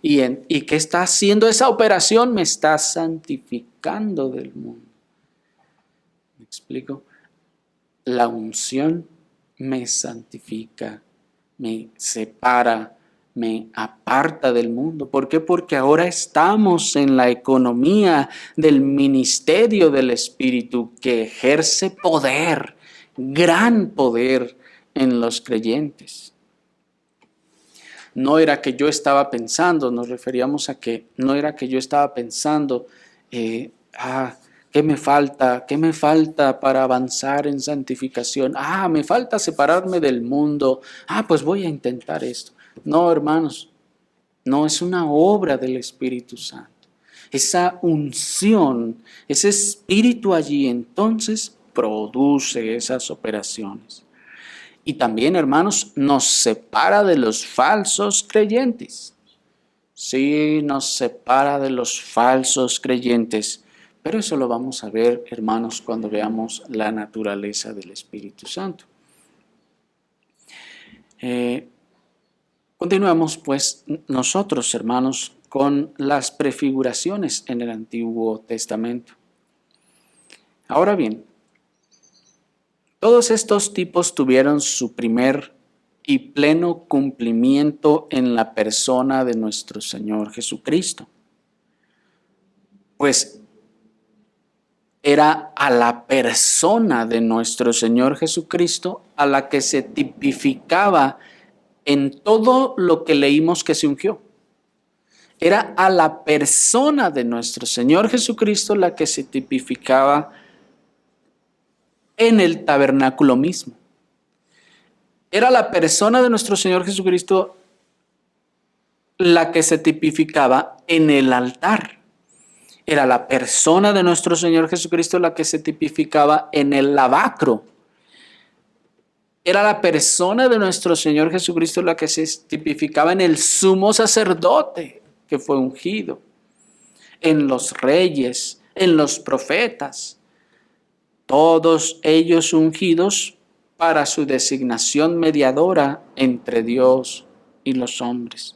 ¿Y qué está haciendo esa operación? Me está santificando del mundo. ¿Me explico? La unción me santifica, me separa, me aparta del mundo. ¿Por qué? Porque ahora estamos en la economía del ministerio del Espíritu, que ejerce poder, gran poder en los creyentes. No era que yo estaba pensando, nos referíamos a que no era que yo estaba pensando, ¿qué me falta? ¿Qué me falta para avanzar en santificación? Me falta separarme del mundo. Pues voy a intentar esto. No, hermanos, no, es una obra del Espíritu Santo. Esa unción, ese espíritu allí, entonces produce esas operaciones. Y también, hermanos, nos separa de los falsos creyentes. Sí, nos separa de los falsos creyentes. Pero eso lo vamos a ver, hermanos, cuando veamos la naturaleza del Espíritu Santo. Continuamos, pues, nosotros, hermanos, con las prefiguraciones en el Antiguo Testamento. Ahora bien, todos estos tipos tuvieron su primer y pleno cumplimiento en la persona de nuestro Señor Jesucristo. Pues era a la persona de nuestro Señor Jesucristo a la que se tipificaba en todo lo que leímos que se ungió. Era a la persona de nuestro Señor Jesucristo la que se tipificaba en el tabernáculo mismo. Era la persona de nuestro Señor Jesucristo la que se tipificaba en el altar. Era la persona de nuestro Señor Jesucristo la que se tipificaba en el lavacro. Era la persona de nuestro Señor Jesucristo la que se tipificaba en el sumo sacerdote que fue ungido, en los reyes, en los profetas, todos ellos ungidos para su designación mediadora entre Dios y los hombres.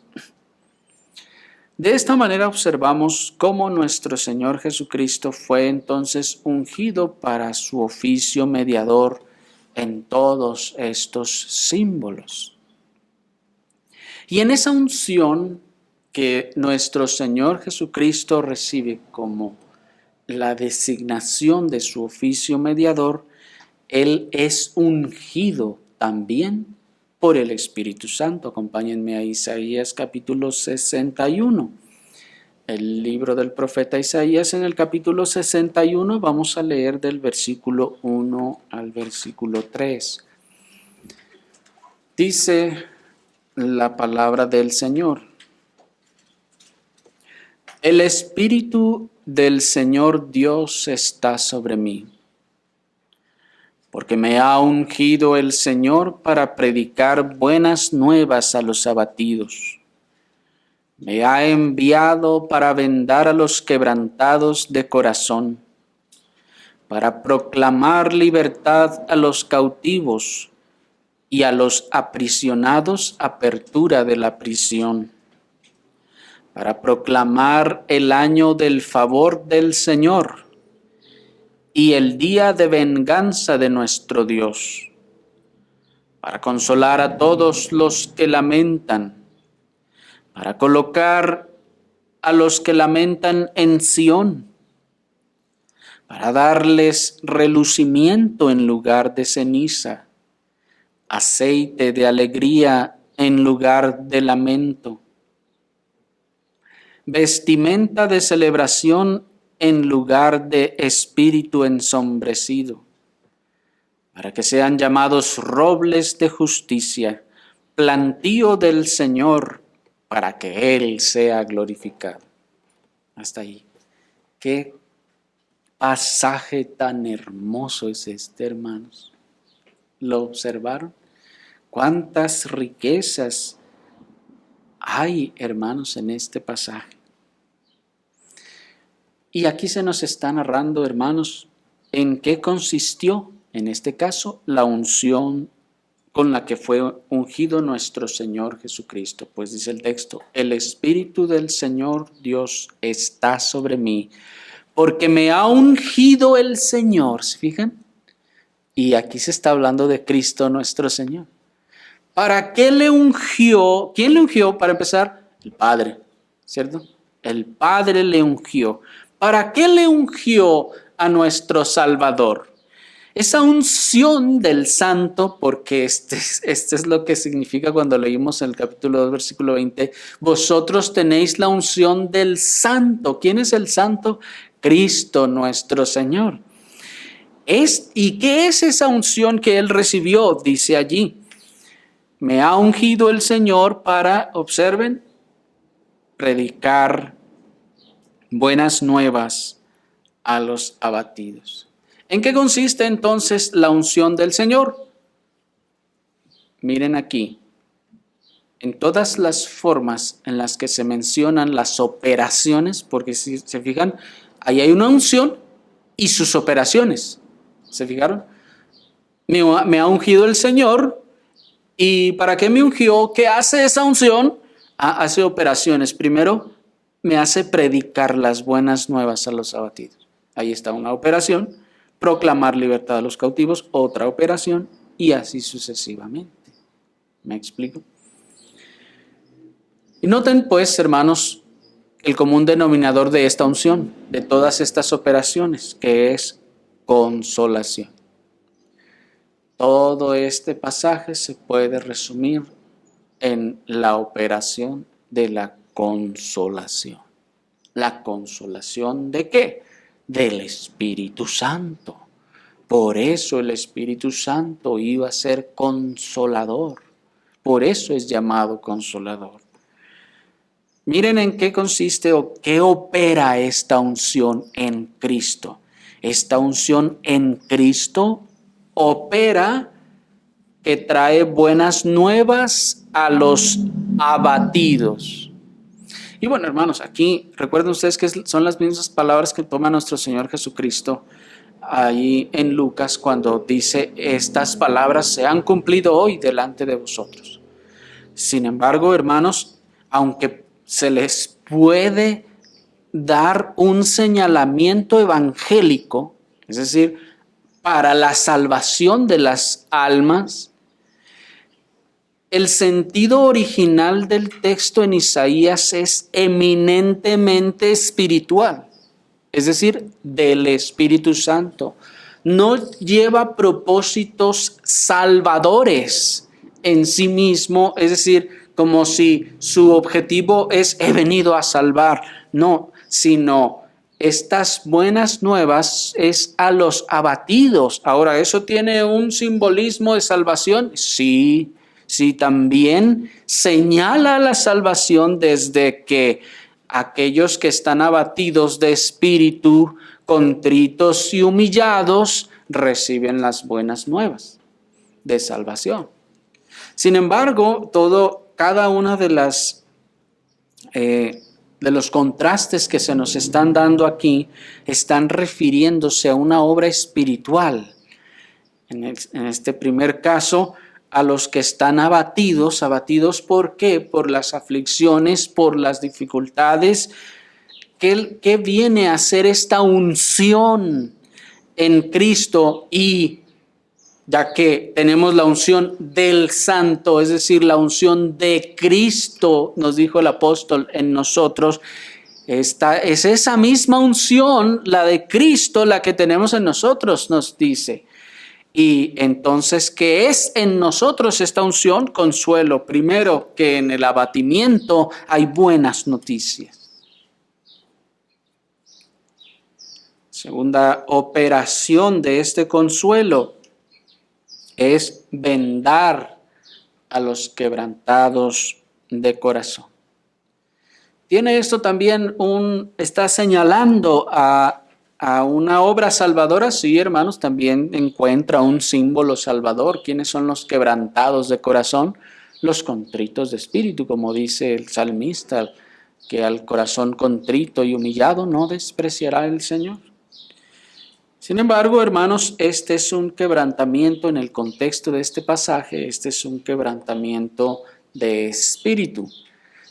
De esta manera observamos cómo nuestro Señor Jesucristo fue entonces ungido para su oficio mediador en todos estos símbolos. Y en esa unción que nuestro Señor Jesucristo recibe como la designación de su oficio mediador, Él es ungido también por el Espíritu Santo. Acompáñenme a Isaías capítulo 61. El libro del profeta Isaías, en el capítulo 61 vamos a leer del versículo 1 al versículo 3. Dice la palabra del Señor: El Espíritu del Señor Dios está sobre mí, porque me ha ungido el Señor para predicar buenas nuevas a los abatidos. Me ha enviado para vendar a los quebrantados de corazón, para proclamar libertad a los cautivos y a los aprisionados apertura de la prisión, para proclamar el año del favor del Señor y el día de venganza de nuestro Dios, para consolar a todos los que lamentan, para colocar a los que lamentan en Sión, para darles relucimiento en lugar de ceniza, aceite de alegría en lugar de lamento, vestimenta de celebración en lugar de espíritu ensombrecido, para que sean llamados robles de justicia, plantío del Señor, para que Él sea glorificado. Hasta ahí. Qué pasaje tan hermoso es este, hermanos. ¿Lo observaron? ¿Cuántas riquezas hay, hermanos, en este pasaje? Y aquí se nos está narrando, hermanos, en qué consistió, en este caso, la unción con la que fue ungido nuestro Señor Jesucristo. Pues dice el texto: el Espíritu del Señor Dios está sobre mí, porque me ha ungido el Señor. ¿Se fijan? Y aquí se está hablando de Cristo nuestro Señor. ¿Para qué le ungió? ¿Quién le ungió para empezar? El Padre, ¿cierto? El Padre le ungió. ¿Para qué le ungió a nuestro Salvador? Esa unción del Santo, porque este es lo que significa cuando leímos en el capítulo 2, versículo 20, vosotros tenéis la unción del Santo. ¿Quién es el Santo? Cristo nuestro Señor. ¿Y qué es esa unción que Él recibió? Dice allí: me ha ungido el Señor para, observen, predicar buenas nuevas a los abatidos. ¿En qué consiste entonces la unción del Señor? Miren aquí, en todas las formas en las que se mencionan las operaciones, porque si se fijan, ahí hay una unción y sus operaciones. ¿Se fijaron? Me ha ungido el Señor. ¿Y para qué me ungió? ¿Qué hace esa unción? Hace operaciones. Primero, me hace predicar las buenas nuevas a los abatidos. Ahí está una operación, proclamar libertad a los cautivos, otra operación, y así sucesivamente. ¿Me explico? Y noten pues, hermanos, el común denominador de esta unción, de todas estas operaciones, que es consolación. Todo este pasaje se puede resumir en la operación de la consolación. ¿La consolación de qué? Del Espíritu Santo. Por eso el Espíritu Santo iba a ser consolador. Por eso es llamado consolador. Miren en qué consiste o qué opera esta unción en Cristo. Esta unción en Cristo opera que trae buenas nuevas a los abatidos. Y bueno, hermanos, aquí recuerden ustedes que son las mismas palabras que toma nuestro Señor Jesucristo ahí en Lucas cuando dice: estas palabras se han cumplido hoy delante de vosotros. Sin embargo, hermanos, aunque se les puede dar un señalamiento evangélico, es decir, para la salvación de las almas, el sentido original del texto en Isaías es eminentemente espiritual, es decir, del Espíritu Santo. No lleva propósitos salvadores en sí mismo, es decir, como si su objetivo es he venido a salvar. No, sino estas buenas nuevas es a los abatidos. Ahora, ¿eso tiene un simbolismo de salvación? Sí, sí, también señala la salvación desde que aquellos que están abatidos de espíritu, contritos y humillados, reciben las buenas nuevas de salvación. Sin embargo, cada una de los contrastes que se nos están dando aquí están refiriéndose a una obra espiritual. En este primer caso, a los que están abatidos. ¿Abatidos por qué? Por las aflicciones, por las dificultades. ¿Qué viene a ser esta unción en Cristo? Y ya que tenemos la unción del Santo, es decir, la unción de Cristo, nos dijo el apóstol, en nosotros, es esa misma unción, la de Cristo, la que tenemos en nosotros, nos dice. Y entonces, ¿qué es en nosotros esta unción? Consuelo. Primero, que en el abatimiento hay buenas noticias. Segunda operación de este consuelo es vendar a los quebrantados de corazón. Tiene esto también está señalando a una obra salvadora. Sí, hermanos, también encuentra un símbolo salvador. ¿Quiénes son los quebrantados de corazón? Los contritos de espíritu, como dice el salmista, que al corazón contrito y humillado no despreciará el Señor. Sin embargo, hermanos, este es un quebrantamiento en el contexto de este pasaje, este es un quebrantamiento de espíritu,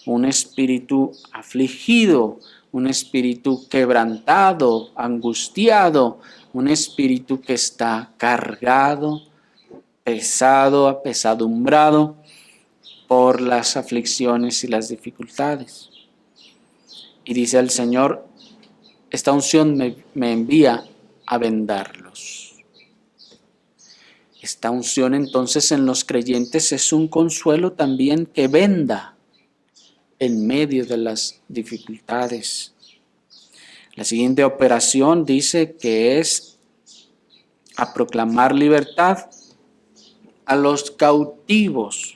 un espíritu afligido, un espíritu quebrantado, angustiado, un espíritu que está cargado, pesado, apesadumbrado por las aflicciones y las dificultades. Y dice el Señor, esta unción me envía a vendarlos. Esta unción entonces en los creyentes es un consuelo también que venda en medio de las dificultades. La siguiente operación dice que es a proclamar libertad a los cautivos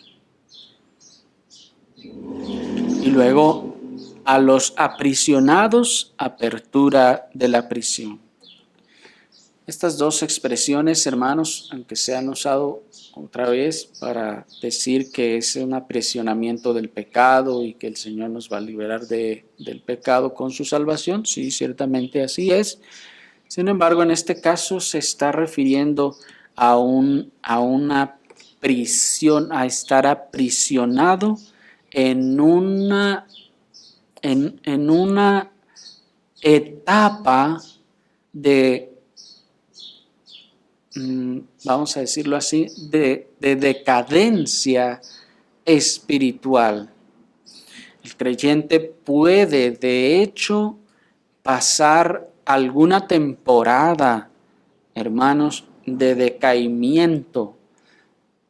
y luego a los aprisionados, apertura de la prisión. Estas dos expresiones, hermanos, aunque se han usado otra vez para decir que es un aprisionamiento del pecado y que el Señor nos va a liberar del pecado con su salvación, sí, ciertamente así es. Sin embargo, en este caso se está refiriendo a una prisión, a estar aprisionado en una en una etapa de, vamos a decirlo así, de decadencia espiritual. El creyente puede, de hecho, pasar alguna temporada, hermanos, de decaimiento,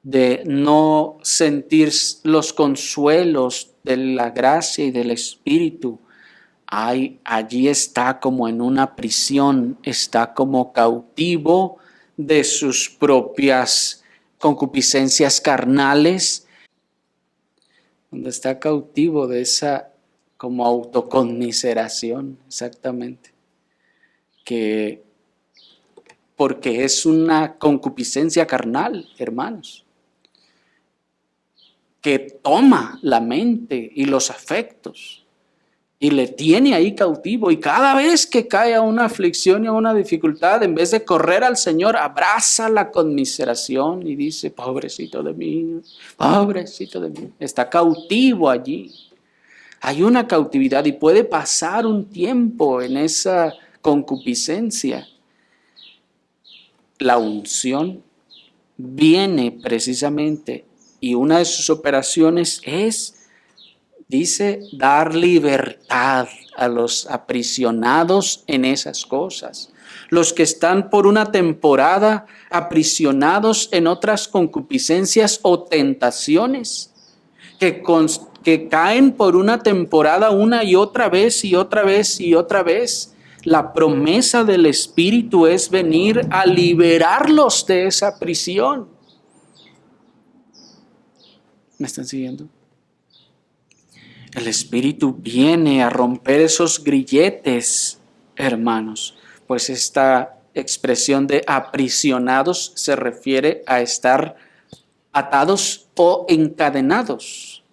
de no sentir los consuelos de la gracia y del Espíritu. Allí está como en una prisión, está como cautivo de sus propias concupiscencias carnales, donde está cautivo de esa como autoconmiseración, exactamente, porque es una concupiscencia carnal, hermanos, que toma la mente y los afectos y le tiene ahí cautivo, y cada vez que cae a una aflicción y a una dificultad, en vez de correr al Señor, abraza la conmiseración y dice, pobrecito de mí, está cautivo allí. Hay una cautividad y puede pasar un tiempo en esa concupiscencia. La unción viene precisamente, y una de sus operaciones es, dice, dar libertad a los aprisionados en esas cosas. Los que están por una temporada aprisionados en otras concupiscencias o tentaciones, que caen por una temporada una y otra vez y otra vez y otra vez. La promesa del Espíritu es venir a liberarlos de esa prisión. ¿Me están siguiendo? El Espíritu viene a romper esos grilletes, hermanos, pues esta expresión de aprisionados se refiere a estar atados o encadenados.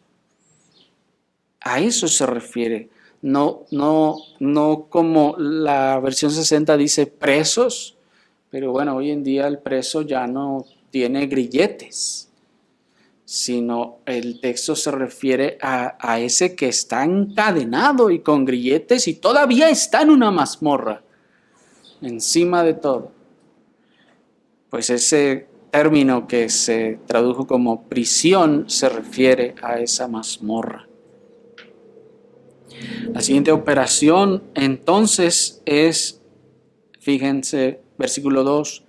A eso se refiere. No como la versión 60 dice presos, pero bueno, hoy en día el preso ya no tiene grilletes, sino el texto se refiere a ese que está encadenado y con grilletes y todavía está en una mazmorra, encima de todo. Pues ese término que se tradujo como prisión se refiere a esa mazmorra. La siguiente operación entonces es, fíjense, versículo 2,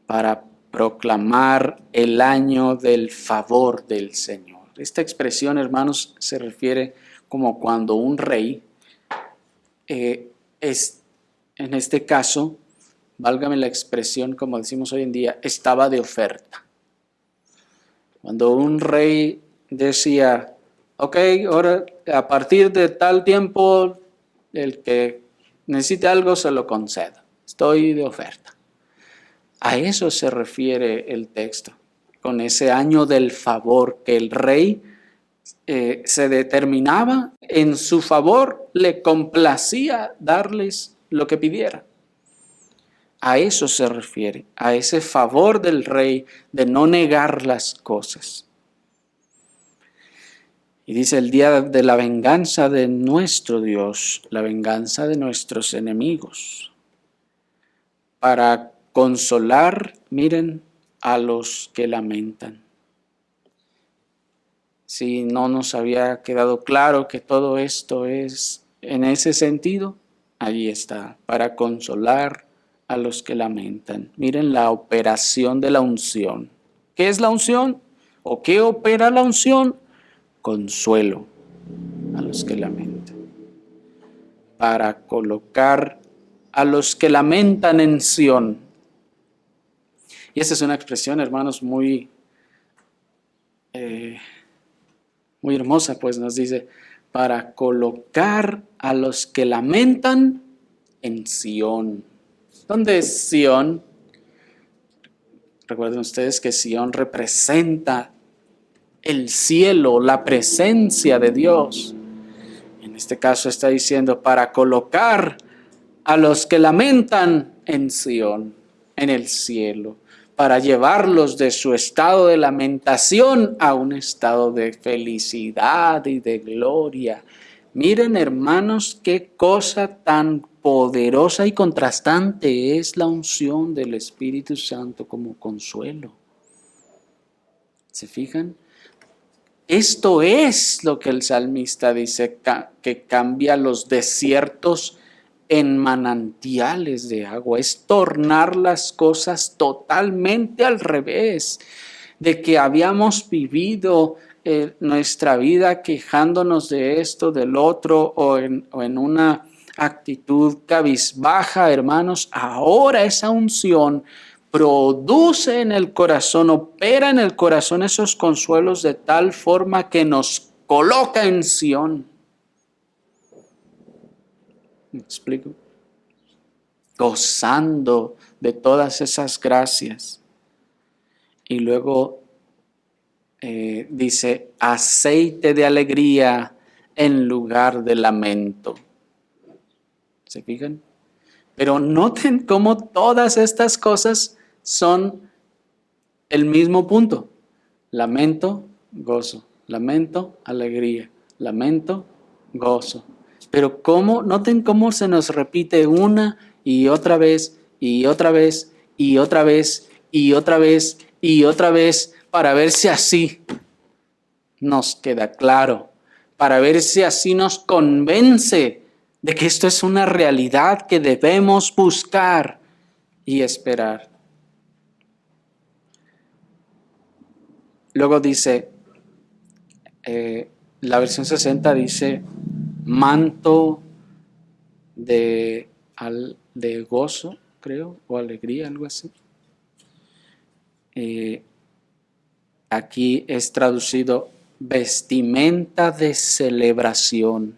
para proclamar el año del favor del Señor. Esta expresión, hermanos, se refiere como cuando un rey es, en este caso, válgame la expresión, como decimos hoy en día, estaba de oferta. Cuando un rey decía, ok, ahora a partir de tal tiempo, el que necesite algo se lo concedo. Estoy de oferta. A eso se refiere el texto, con ese año del favor que el rey se determinaba en su favor, le complacía darles lo que pidiera. A eso se refiere, a ese favor del rey de no negar las cosas. Y dice el día de la venganza de nuestro Dios, la venganza de nuestros enemigos, para consolar, miren, a los que lamentan. Si no nos había quedado claro que todo esto es en ese sentido, allí está, para consolar a los que lamentan. Miren la operación de la unción. ¿Qué es la unción? ¿O qué opera la unción? Consuelo a los que lamentan. Para colocar a los que lamentan en Sión. Y esa es una expresión, hermanos, muy hermosa, pues nos dice, para colocar a los que lamentan en Sión. ¿Dónde es Sión? Recuerden ustedes que Sión representa el cielo, la presencia de Dios. En este caso está diciendo, para colocar a los que lamentan en Sión, en el cielo, para llevarlos de su estado de lamentación a un estado de felicidad y de gloria, Miren, hermanos, qué cosa tan poderosa y contrastante es la unción del Espíritu Santo como consuelo. ¿Se fijan? Esto es lo que el salmista dice, que cambia los desiertos en manantiales de agua. Es tornar las cosas totalmente al revés, de que habíamos vivido nuestra vida quejándonos de esto, del otro, o en una actitud cabizbaja, hermanos. Ahora esa unción produce en el corazón, opera en el corazón esos consuelos de tal forma que nos coloca en Sión. ¿Me explico? Gozando de todas esas gracias. Y luego dice, aceite de alegría en lugar de lamento. ¿Se fijan? Pero noten cómo todas estas cosas son el mismo punto. Lamento, gozo. Lamento, alegría. Lamento, gozo. Pero noten cómo se nos repite una y otra vez, y otra vez, y otra vez, y otra vez, y otra vez, para ver si así nos queda claro, para ver si así nos convence de que esto es una realidad que debemos buscar y esperar. Luego dice, la versión 60 dice, manto de gozo, creo, o alegría, algo así. Aquí es traducido vestimenta de celebración,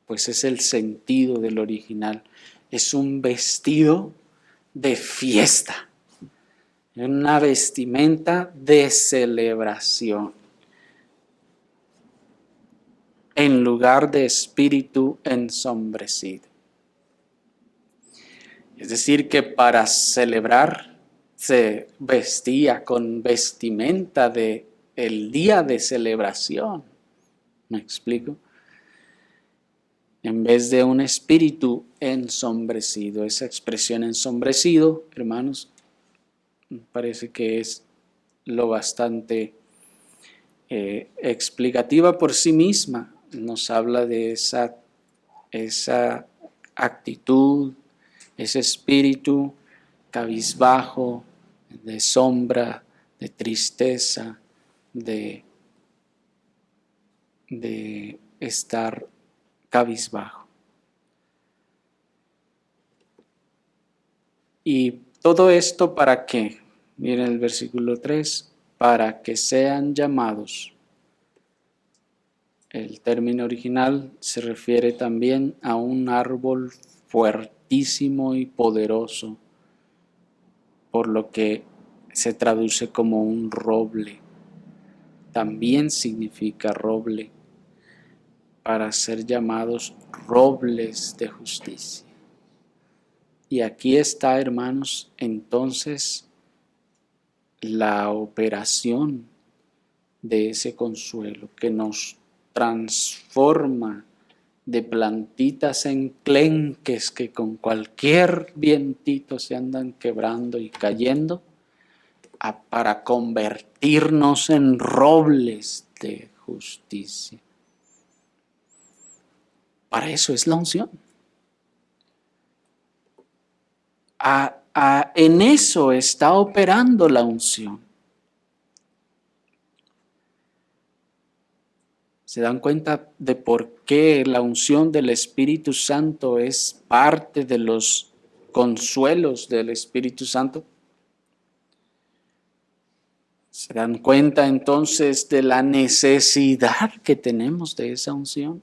pues es el sentido del original. Es un vestido de fiesta, una vestimenta de celebración, en lugar de espíritu ensombrecido. Es decir, que para celebrar se vestía con vestimenta de el día de celebración. ¿Me explico? En vez de un espíritu ensombrecido. Esa expresión ensombrecido, hermanos, me parece que es lo bastante explicativa por sí misma. Nos habla de esa actitud, ese espíritu cabizbajo, de sombra, de tristeza, de estar cabizbajo. Y todo esto para qué? Miren el versículo 3, para que sean llamados. El término original se refiere también a un árbol fuertísimo y poderoso, por lo que se traduce como un roble. También significa roble, para ser llamados robles de justicia. Y aquí está, hermanos, entonces la operación de ese consuelo que nos transforma de plantitas enclenques que con cualquier vientito se andan quebrando y cayendo, para convertirnos en robles de justicia. Para eso es la unción. En eso está operando la unción. ¿Se dan cuenta de por qué la unción del Espíritu Santo es parte de los consuelos del Espíritu Santo? ¿Se dan cuenta entonces de la necesidad que tenemos de esa unción?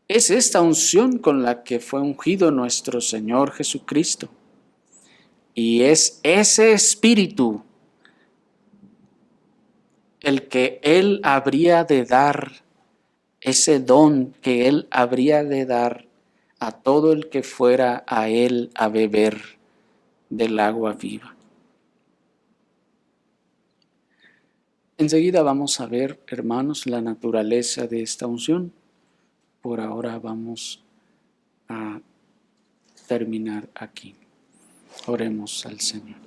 Es esta unción con la que fue ungido nuestro Señor Jesucristo. Y es ese Espíritu el que Él habría de dar, ese don que Él habría de dar a todo el que fuera a Él a beber del agua viva. Enseguida vamos a ver, hermanos, la naturaleza de esta unción. Por ahora vamos a terminar aquí. Oremos al Señor.